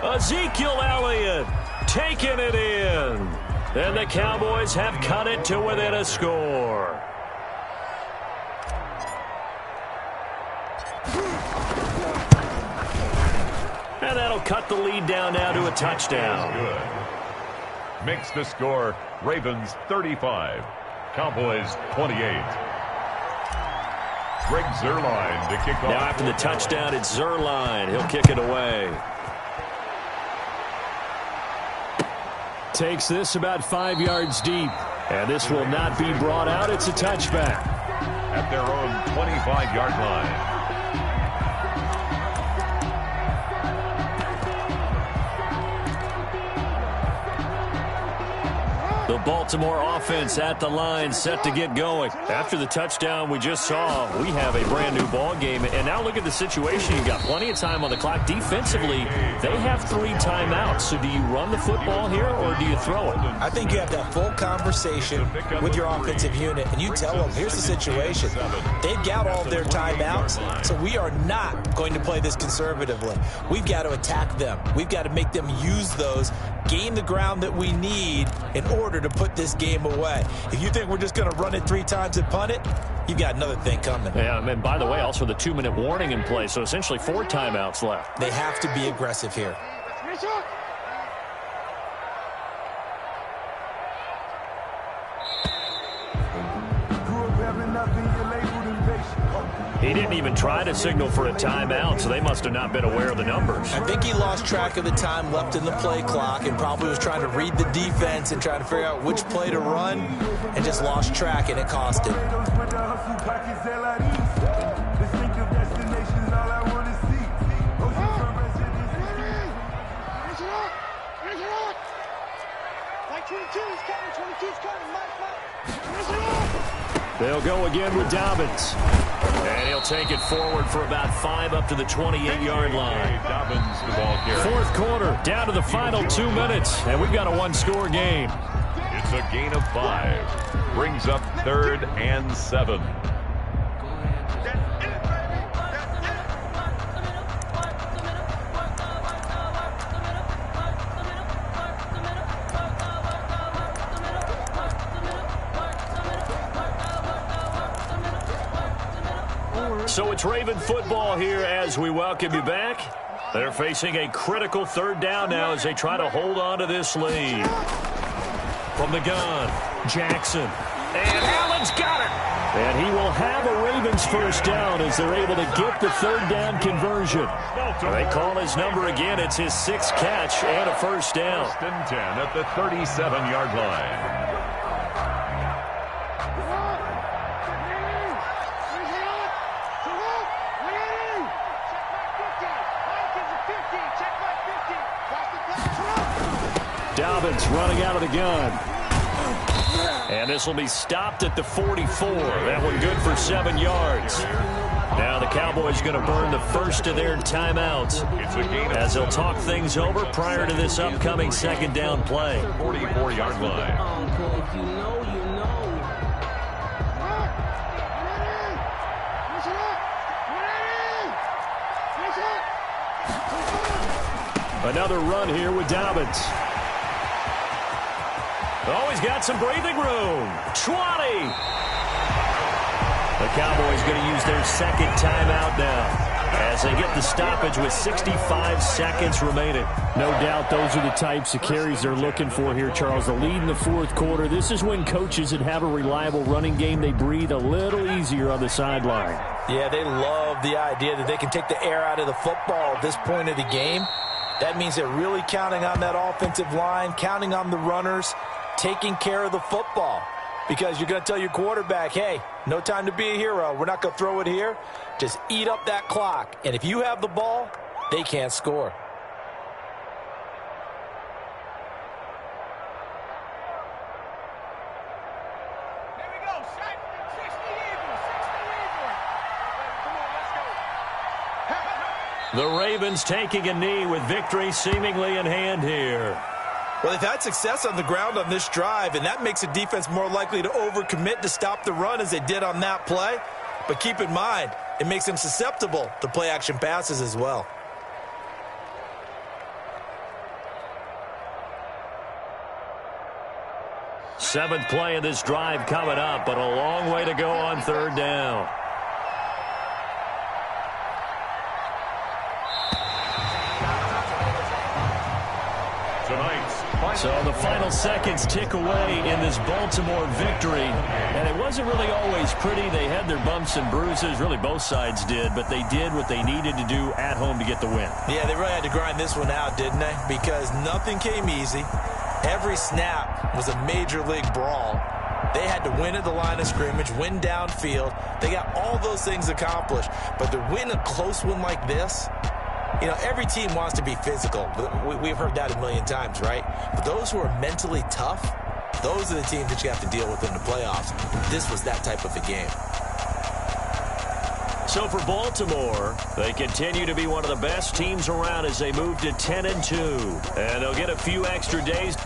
Ezekiel Elliott taking it in. And the Cowboys have cut it to within a score. And that'll cut the lead down now to a touchdown. Good. Makes the score Ravens 35. Cowboys 28. Greg Zuerlein to kick off. Now after the touchdown, it's Zuerlein. He'll kick it away. Takes this about 5 yards deep. And this will not be brought out. It's a touchback. At their own 25-yard line. The Baltimore offense at the line, set to get going. After the touchdown we just saw, we have a brand new ball game. And now look at the situation. You've got plenty of time on the clock. Defensively, they have 3 timeouts. So do you run the football here or do you throw it? I think you have that full conversation with your offensive unit, and you tell them, here's the situation. They've got all their timeouts, so we are not going to play this conservatively. We've got to attack them. We've got to make them use those gain the ground that we need in order to put this game away. If you think we're just going to run it 3 times and punt it, you got another thing coming. Yeah, and by the way, also the 2-minute warning in play, so essentially 4 timeouts left. They have to be aggressive here. He didn't even try to signal for a timeout, so they must have not been aware of the numbers. I think he lost track of the time left in the play clock and probably was trying to read the defense and trying to figure out which play to run and just lost track, and it cost him. They'll go again with Dobbins. And he'll take it forward for about 5 up to the 28-yard line. Dobbins, the ball carrier. Fourth quarter, down to the final 2 minutes, and we've got a 1-score game. It's a gain of 5. Brings up 3rd and 7. So it's Raven football here as we welcome you back. They're facing a critical 3rd down now as they try to hold on to this lead. From the gun, Jackson. And Allen's got it. And he will have a Ravens first down as they're able to get the 3rd down conversion. They call his number again. It's his 6th catch and a first down. 1st and 10 at the 37-yard line. Dobbins running out of the gun. And this will be stopped at the 44. That one good for 7 yards. Now the Cowboys going to burn the first of their timeouts as they'll talk things over prior to this upcoming 2nd down play. 44-yard line. Another run here with Dobbins. Oh, he's got some breathing room. 20. The Cowboys going to use their 2nd timeout now as they get the stoppage with 65 seconds remaining. No doubt those are the types of carries they're looking for here, Charles. The lead in the 4th quarter. This is when coaches that have a reliable running game, they breathe a little easier on the sideline. Yeah, they love the idea that they can take the air out of the football at this point of the game. That means they're really counting on that offensive line, counting on the runners, taking care of the football, because you're going to tell your quarterback, hey, no time to be a hero. We're not going to throw it here. Just eat up that clock. And if you have the ball, they can't score. Here we go. 60 Eagles. 60 Eagles. Come on, let's go. The Ravens taking a knee with victory seemingly in hand here. Well, they've had success on the ground on this drive, and that makes the defense more likely to overcommit to stop the run as they did on that play. But keep in mind, it makes them susceptible to play-action passes as well. Seventh play of this drive coming up, but a long way to go on 3rd down. So the final seconds tick away in this Baltimore victory. And it wasn't really always pretty. They had their bumps and bruises. Really, both sides did. But they did what they needed to do at home to get the win. Yeah, they really had to grind this one out, didn't they? Because nothing came easy. Every snap was a major league brawl. They had to win at the line of scrimmage, win downfield. They got all those things accomplished. But to win a close one like this, you know, every team wants to be physical. We've heard that a million times, right? But those who are mentally tough, those are the teams that you have to deal with in the playoffs. This was that type of a game. So for Baltimore, they continue to be one of the best teams around as they move to 10-2. And they'll get a few extra days.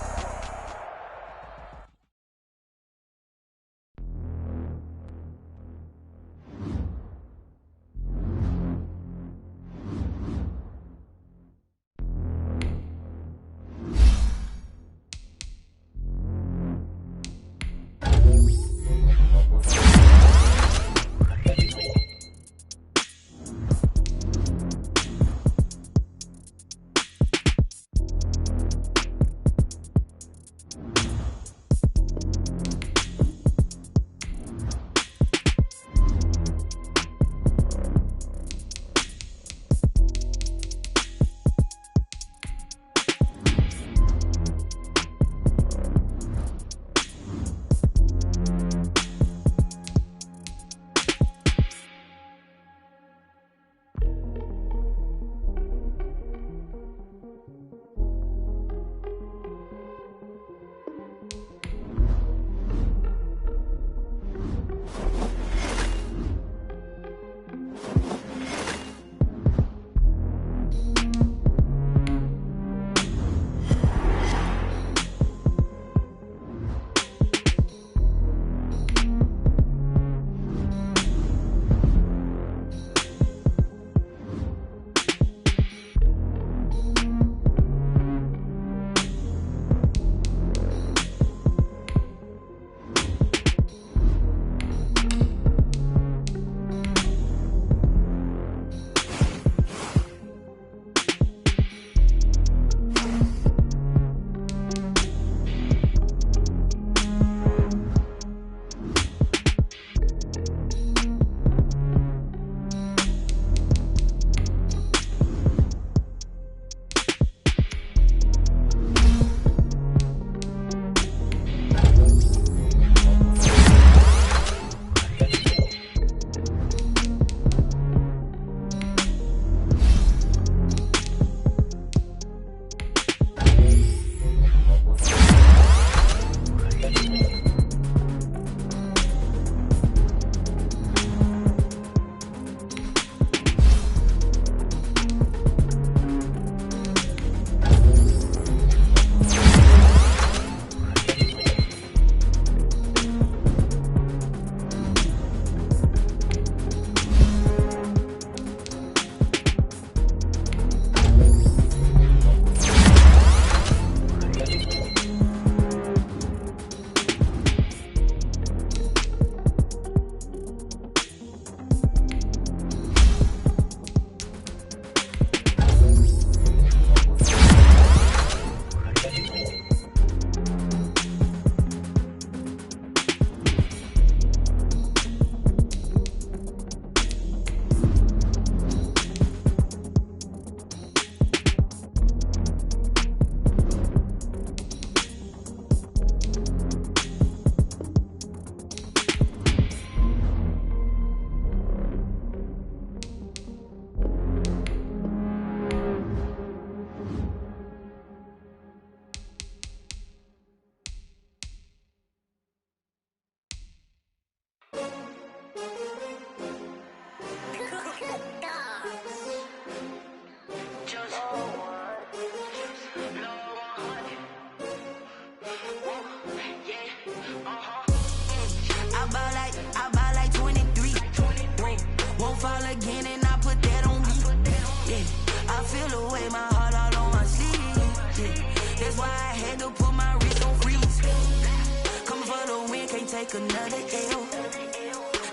take another L.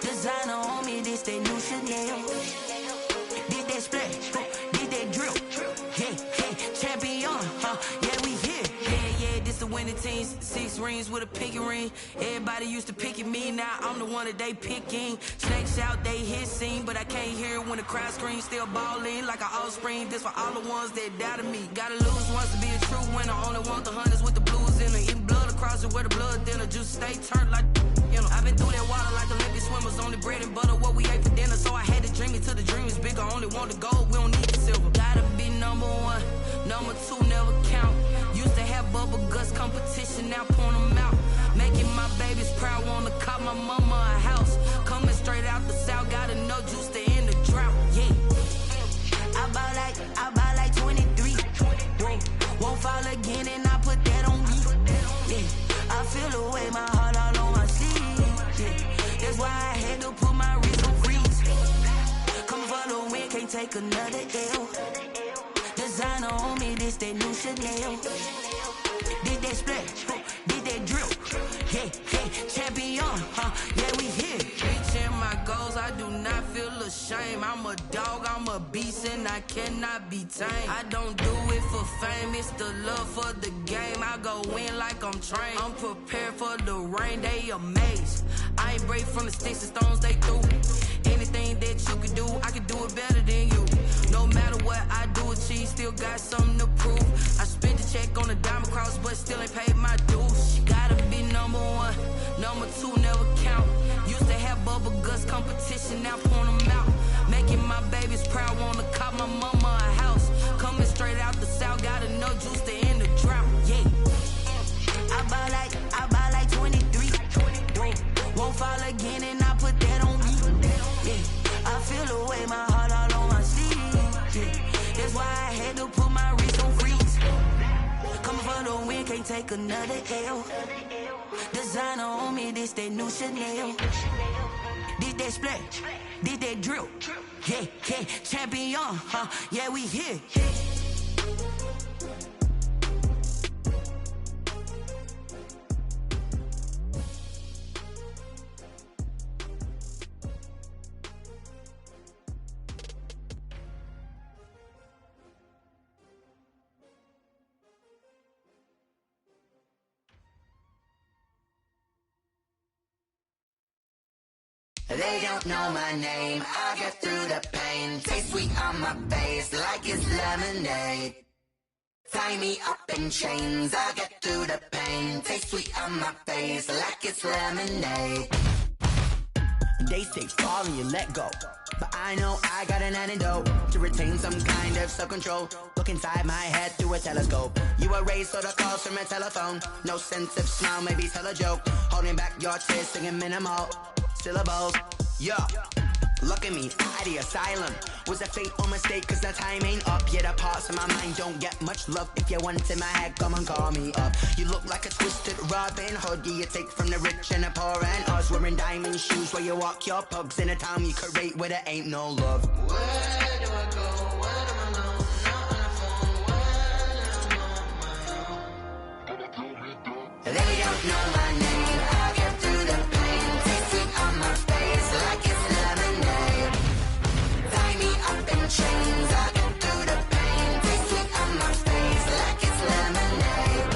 Designer on me, this that new Chanel. Did that splash, did that drill. Yeah, champion, yeah, we here. Yeah, this the winning team. 6 rings with a pinky ring. Everybody used to pick at me, now I'm the one that they picking. Snakes out, they hit scene, but I can't hear it when the crowd screams. Still balling like an offspring. This for all the ones that doubted me. Gotta lose once to be a true winner. Only want the hunters with the blues in it. Eating blood across it where the blood thinner. Just stay turned like, you know. I've been through that water like Olympic swimmers. Only bread and butter, what we ate for dinner. So I had to dream it till the dream is bigger. Only want the gold, we don't need the silver. Gotta be number 1, number 2 never count. Used to have bubble guts competition, now point them out. Making my babies proud, wanna cop my mama a house. Coming straight out the south, got enough juice to end the drought. Yeah, I buy like 23. Whoa, won't fall again, and I put that on me. Yeah, I feel the way, my heart all on my sleeve. Yeah, that's why I had to put my wrist on freeze. Coming for the win, can't take another L. Designer on me, this that new Chanel. Did that splash, did that drill. Yeah, champion, yeah, we here. Reaching my goals, I do not feel ashamed. I'm a dog, I'm a beast, and I cannot be tamed. I don't do it for fame, it's the love for the game. I go in like I'm trained. I'm prepared for the rain, they amazed. I ain't break from the sticks and stones they threw. Anything that you can do, I can do it better than you. No matter what I do, achieve, still got something to prove. I spent the check on the diamond cross, but still ain't paid my dues. Gotta be number 1, number 2 never count. Used to have bubble guts competition, now point them out. Making my babies proud, wanna cop my mama a house. Coming straight out the south, got enough juice to end the drought. Yeah, I buy like 23. Whoa, won't fall again, and I put that on me. Yeah, I feel the way, my heart all on my sleeve. Yeah, that's why I had to put my wrist on freeze. Coming for the win, can't take another L. Designer on me, this that new Chanel. Did that splash, did that drill. Yeah, champion, yeah, we here. They don't know my name, I get through the pain. Taste sweet on my face like it's lemonade. Tie me up in chains, I get through the pain. Taste sweet on my face like it's lemonade. They say fall and you let go, but I know I got an antidote to retain some kind of self-control. Look inside my head through a telescope. You erase all the calls from a telephone. No sense of smile, maybe tell a joke. Holding back your tears, singing minimal syllables. Yeah, look at me, out of the asylum. Was a fate or mistake, cause the time ain't up. Yeah, the parts of my mind don't get much love. If you want in my head, come and call me up. You look like a twisted Robin Hood. You take from the rich and the poor and us. Wearing diamond shoes where you walk your pugs. In a town you create where there ain't no love. Where do I go? Where do I know? Not on the phone. When I'm on my own. They don't know my name. I get through the pain. Taste sweet on my face like it's lemonade. Tie me up in chains. I get through the pain. Taste sweet on my face like it's lemonade.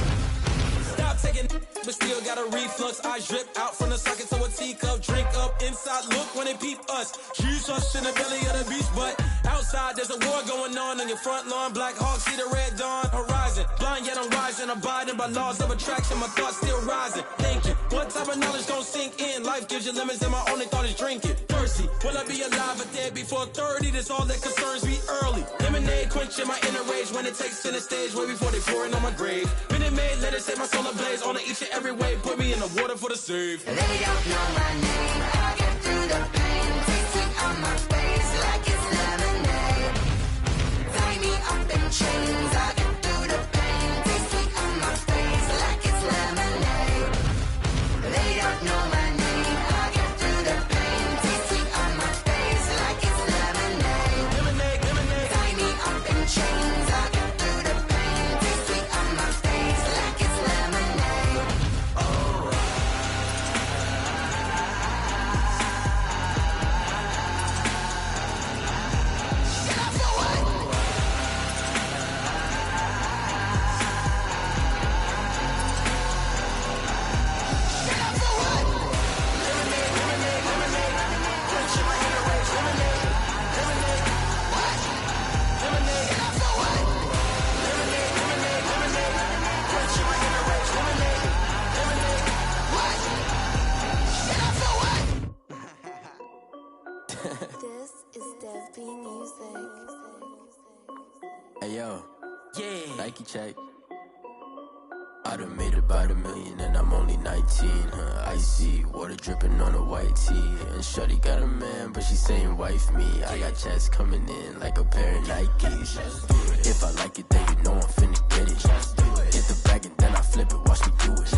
Stop taking but still got a reflux. Eyes drip out from the socket to a teacup. Drink up inside, look when they peep us. Jesus in the belly of the beast, but outside there's a war going on your front lawn. Black Hawk, see the red dawn horizon. Blind yet I'm rising, abiding by laws of attraction. My thoughts still rising, thinking what type of knowledge don't sink in. Life gives you lemons and my only thought is drinking. Thirsty, will I be alive or dead before 30? That's all that concerns me early. Lemonade quenching my inner rage when it takes center stage way before they pour it on my grave. Minute Maid, let it set my soul ablaze on each and every way. Put me in the water for the save. They don't know my name. I get through the pain. Taste sweet on my face like it's lemonade. Tie me up in chains. I get through the pain. Taste sweet on my face like it's lemonade. They don't know my name. I get through the pain. Taste sweet on my face like it's lemonade. Lemonade, lemonade. Tie me up in chains. I get through the pain. Taste sweet on my face like it's lemonade. Oh. This is Dev B Music. Hey yo, Yeah. Nike check. I done made about $1 million and I'm only 19. Icy water dripping on a white tee. And shorty got a man, but she saying wife me. I got checks coming in like a pair of Nikes. If I like it, then you know I'm finna get it. Get the bag and then I flip it, watch me do it.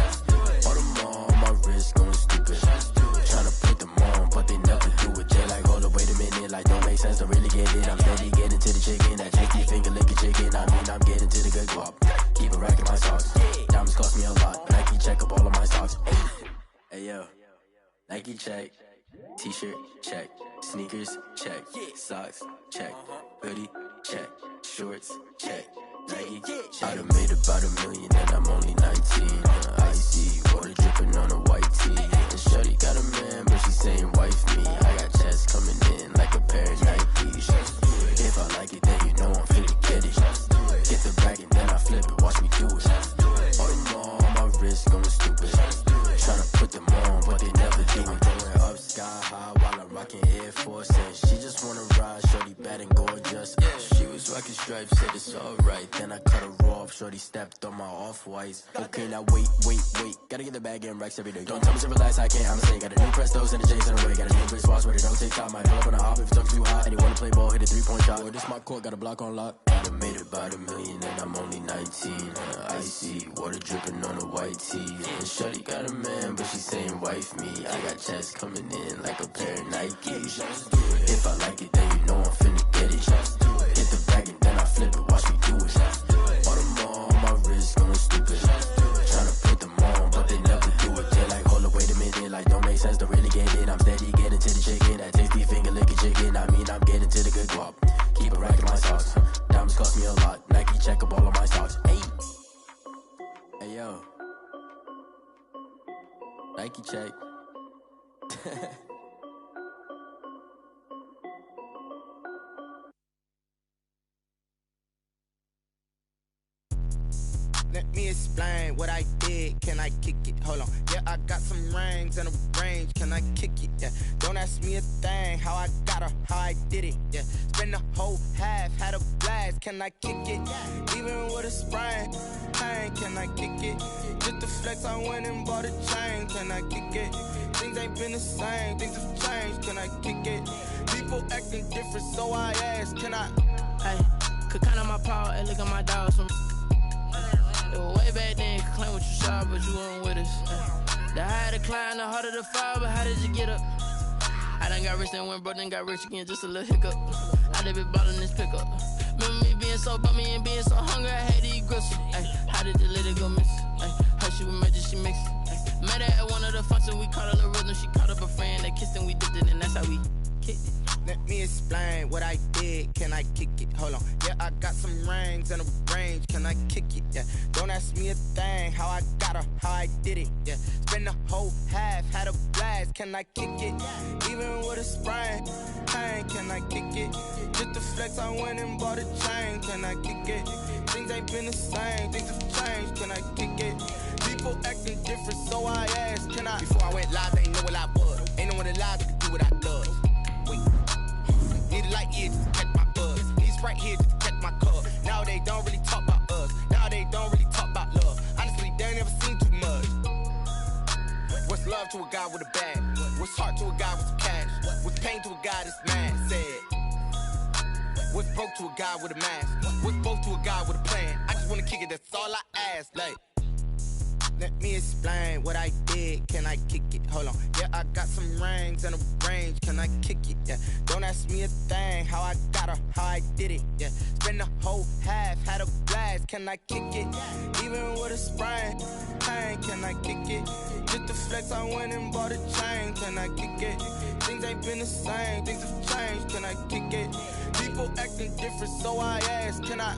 All them on my wrist going stupid. Tryna put them on, but they never do it. They like, hold up, wait a minute, like don't make sense, don't really get it. I'm steady getting to the chicken, that chicky finger licking chicken. I mean, I'm getting to the good guap. Keep a rack in my socks. Diamonds cost me a lot. Nike check up all of my stocks. Hey yo, Nike check. T-shirt check. Sneakers check. Socks check. Hoodie check. Shorts check. Nike I done made about $1 million and I'm only 19. Icy water dripping on a white tee. And shorty got a man, but she saying wife me. I got checks coming in like a pair of Nikes. If I like it, then you know I'm finna get it. Get the bag and then I flip it, watch me do it. All them on my wrist going stupid. Tryna put them on, but they never do it. Going up sky high while I'm rocking Air Force. And she just wanna ride, shorty bad and gorgeous. She was rocking stripes, said it's alright. Then I cut her off, shorty stepped on my off-whites. Okay, now wait. Gotta get the bag and racks every day. Don't tell me to relax, I can't, I'ma say. Got a new Prestos and the J's in the way. Got a new Chris Boss, but it don't take time. Might pull up on a hop if it talks too hot. And you wanna play ball, hit a 3-point shot. Or this my court, got a block on lock. I done made about $1 million and I'm only 19. Icy water dripping on a white tee. And shorty got a man, but she saying wife me. I got checks coming in like a pair of Nikes. If I like it, then you know I'm finna get it. Get the bag and then I flip it, watch me do it. All them on my wrist going stupid. Tryna put them on, but they never do it. They like, hold up, wait a minute, like don't make sense, don't really get it. I'm steady getting to the chicken, that tasty finger licking chicken. I mean, I'm getting to the good guap. Keep a rack in my socks. Diamonds cost me a lot. Nike check up all of my stocks. Hey yo, Nike check. Let me explain what I did. Can I kick it? Hold on. Yeah, I got some rings and a range. Can I kick it? Yeah. Don't ask me a thing. How I got her, how I did it. Yeah. Spend the whole half, had a blast. Can I kick it? Even with a sprain. Pain, can I kick it? Just the flex, I went and bought a chain. Can I kick it? Things ain't been the same. Things have changed. Can I kick it? People acting different, so I ask. Can I? Hey, could count on my power and look at my dogs from. Way back then, you could claim what you saw, but you weren't with us. The higher the climb, the harder the fall, but how did you get up? I done got rich, then went broke, then got rich again, just a little hiccup. I done been ballin' this pickup. Remember me being so bummy and being so hungry, I had to eat gristle. How did the lady go miss? Her she was magic, she mixed. Met her at one of the functions, we caught a little rhythm, she caught up a friend, they kissed and we dipped it, and that's how we kicked it. Let me explain what I did. Can I kick it? Hold on. Yeah, I got some rings and a range. Can I kick it? Yeah. Don't ask me a thing. How I got her, how I did it. Yeah. Spend the whole half, had a blast. Can I kick it? Even with a sprain. Pain, can I kick it? Just the flex, I went and bought a chain. Can I kick it? Things ain't been the same. Things have changed. Can I kick it? People acting different, so I asked. Can I? Before I went live, they ain't know what I was. Ain't no one alive that could do what I love. Need a light here just to catch my buzz. Need Sprite here just to catch my cup. Now they don't really talk about us. Now they don't really talk about love. Honestly, they ain't never seen too much. What's love to a guy with a bag? What's heart to a guy with some cash? What's pain to a guy that's mad? Said. What's broke to a guy with a mask? What's both to a guy with a plan? I just wanna kick it, that's all I ask. Like, let me explain what I did. Can I kick it? Hold on. Yeah, I got some rings and a range. Can I kick it? Yeah. Don't ask me a thing. How I got her, how I did it. Yeah. Spend the whole half, had a blast. Can I kick it? Even with a sprain. Pain, can I kick it? Just the flex, I went and bought a chain. Can I kick it? Things ain't been the same. Things have changed. Can I kick it? People acting different, so I ask. Can I?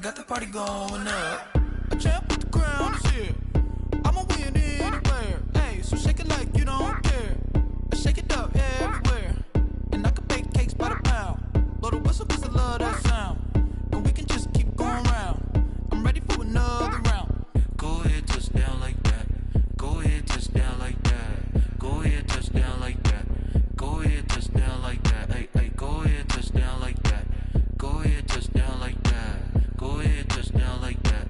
got the party going up. A champ with the crown is here. I'ma win anywhere. Hey, so shake it like you don't care. I shake it up everywhere. And I can bake cakes by the pound. Blow the whistle 'cause I love that sound. And we can just keep going round. I'm ready for another round. Go ahead, touch down like that. Go ahead, touch down like that. Go ahead, touch down like that. Go ahead, touch down like that. Hey, hey, go ahead, touch down like that. Go ahead, touch down like that. Go ahead, touch down like that.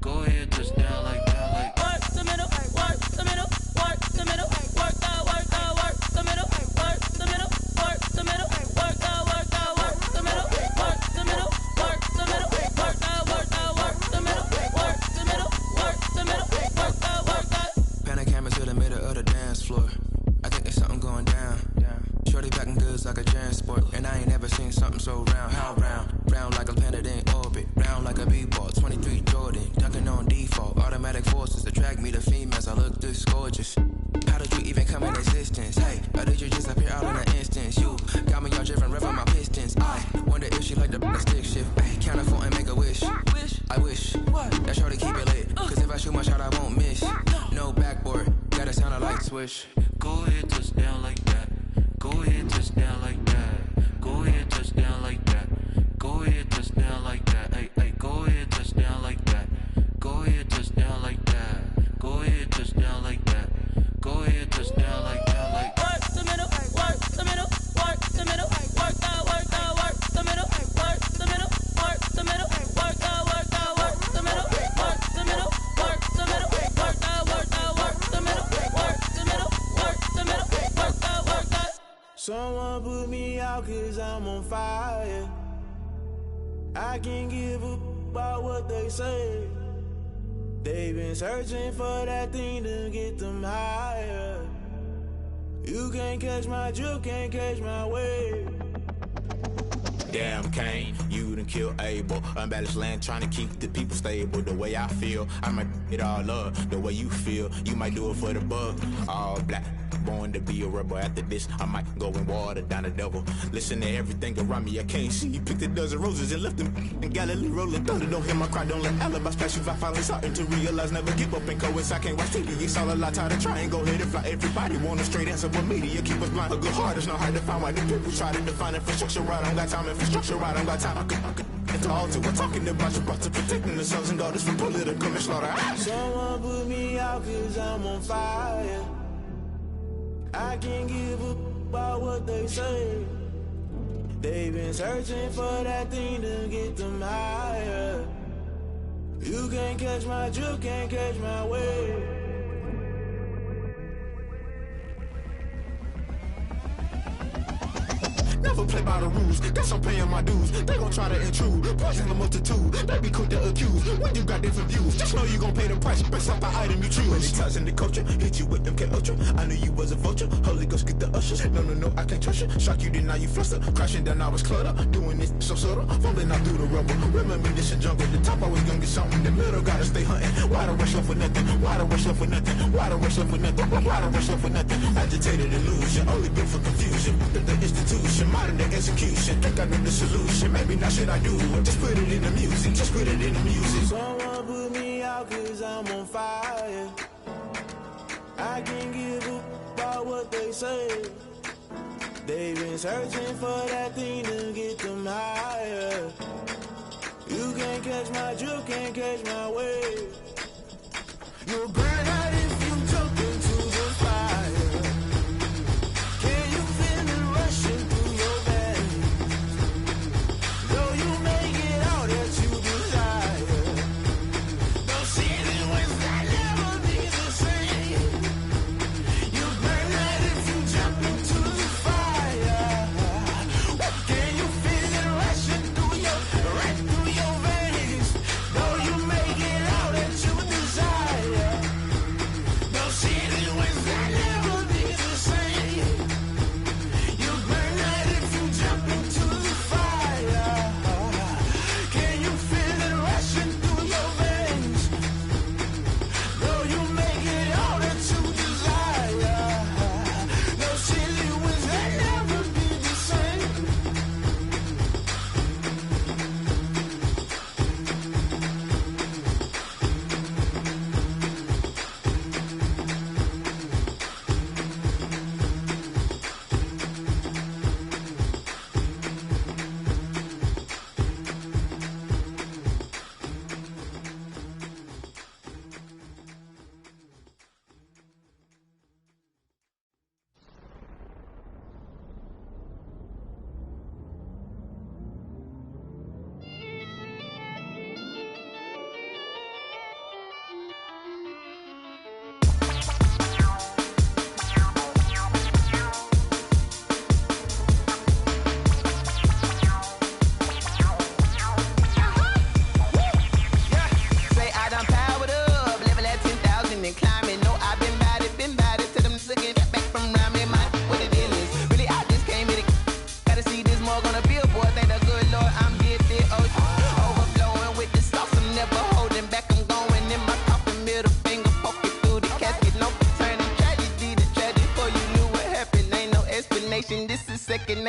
Go ahead, touch down like that. Like work the middle, work the middle, work the middle, work out, work out, work the middle, work the middle, work the middle, work out, work out, work the middle, work the middle, work the middle, work out, work out, work the middle, work the middle, work the middle, work out, work out. Panic camera to the middle of the dance floor. I think there's something going down. Shorty packing goods like a transport, and I ain't never seen something so round. How round? Round like a planet in orbit, round like a b-ball. 23 Jordan, dunking on default. Automatic forces attract me to females. I look this gorgeous. How did you even come in existence? Hey, or did you just appear out in an instance? You got me all driven, revving my pistons. I wonder if she like the stick shift. Hey, count a 4 and make a wish. I wish that shorty keep it lit, 'cause if I shoot my shot, I won't miss. No backboard, gotta sound a light switch. go ahead, touch down like that. Go ahead, touch down like that. Go ahead, touch down like that. Go ahead, touch down like that. Hey, hey, go ahead, touch down like that. Go ahead, touch down like that. Go ahead, touch down like that. Go ahead, touch down like that. Like work the middle, work the middle, work the middle, work out, work out, work the middle, work the middle, work the middle, work out, work out, work the middle, work the middle, work the middle, work out, work out, work the middle, work the middle, work the middle, work out, work out. Someone put me out 'cause I'm on fire. I can't give up about what they say. They've been searching for that thing to get them higher. You can't catch my drift, can't catch my wave. Damn, Kane, you done killed Abel. Unbalanced land, trying to keep the people stable. The way I feel, I might it all up. The way you feel, you might do it for the bug. All black, born to be a rebel. After this, I might go and water down the devil. Listen to everything around me, I can't see. Picked a dozen roses and left them in Galilee rolling thunder. Don't hear my cry, don't let alibis pass you. I finally starting to realize, never give up and coincide. I can't watch TV, it's all a lot. Time to try and go ahead and fly. Everybody want a straight answer, but media keep us blind. A good heart is not hard to find. Why the people try to define infrastructure right? I don't got time. Infrastructure right, I don't got time. I could it's all to we're talking about you, about to protecting the sons and daughters from political and slaughter. Someone put me out 'cause I'm on fire. I can't give up about what they say. They've been searching for that thing to get them higher. You can't catch my drift, can't catch my wave. Never play by the rules, guess I'm paying my dues. They gon' try to intrude, poison the multitude. They be quick to accuse, when you got different views. Just know you gon' pay the price, based off the item you choose. When it ties in the culture, hit you with MK Ultra. I knew you was a vulture, Holy Ghost get the ushers. No, I can't trust you. Shock you, then now you fluster. Crashing down, I was clutter. Doing this so subtle, falling out through the rubble. Remember this a jungle, the top always gonna get something. The middle gotta stay hunting. Why the rush left for nothing? Why the rush left for nothing? Why the rush left for nothing? Why the rush left for nothing? Agitated illusion, only built for confusion. The institution, modern day execution. Think I know the solution, maybe not should I do it. Just put it in the music, just put it in the music. Someone put me out 'cause I'm on fire. I can't give up about what they say. They've been searching for that thing to get them higher. You can't catch my drift, can't catch my wave. You'll burn out if you jump into the fire. Can you feel it rushing through your veins? Though you make it out that you desire. Don't see the ways that never be the same. You burn out if you jump into the fire. Can you feel it rushing through your veins? Though you make it out that you desire.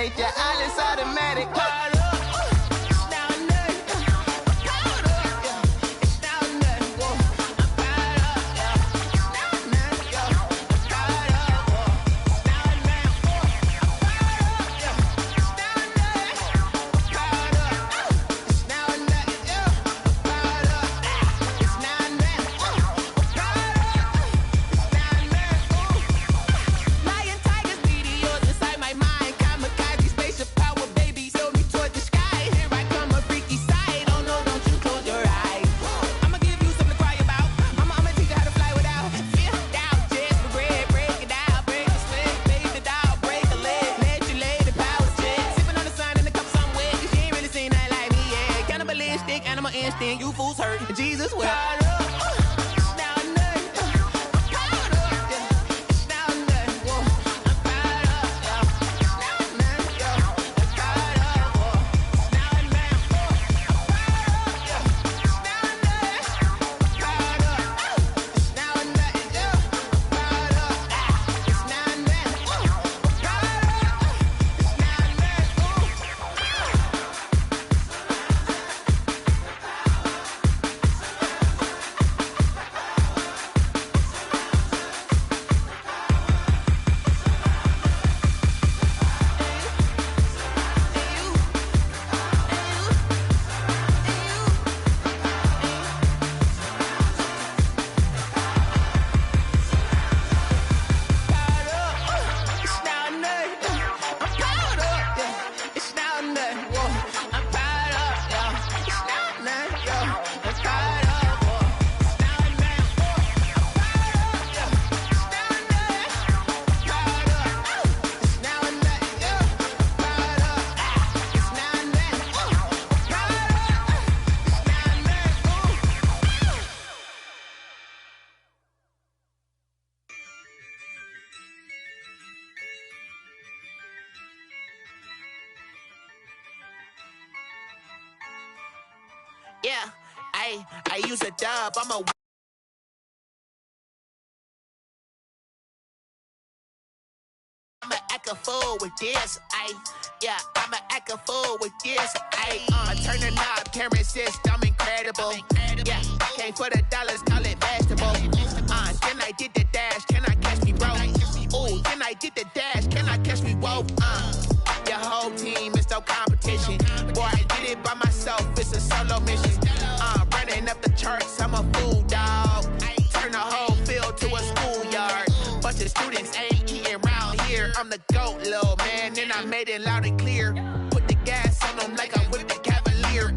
straight, yeah, all is automatic. You fools hurt. Jesus will. Yeah, I use a dub. I'ma act a fool with this. I'ma act a fool with this. I turn the knob, camera assist, I'm incredible. Yeah, came for the dollars, call it vegetable. Then I did the dash, can I catch me, bro? Ooh, then I did the dash, can I catch me, whoa? Your whole team is no competition. Boy, I did it by myself, it's a solo mission. Running up the charts, I'm a fool, dog. Turn the whole field to a schoolyard. Bunch of students ain't eating round here. I'm the GOAT, little man, and I made it loud and clear. Put the gas on them like I'm with the Cavalier.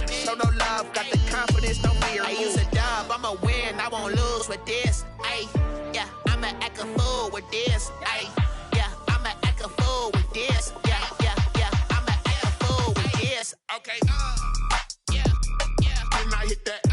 Show no love, got the confidence, no fear. I use a dub, I'ma win, I won't lose with this. Yeah, I'ma act a fool with this. Yeah, I'ma act a fool with this. Yeah, I'ma act a fool with this. Okay, then I hit that.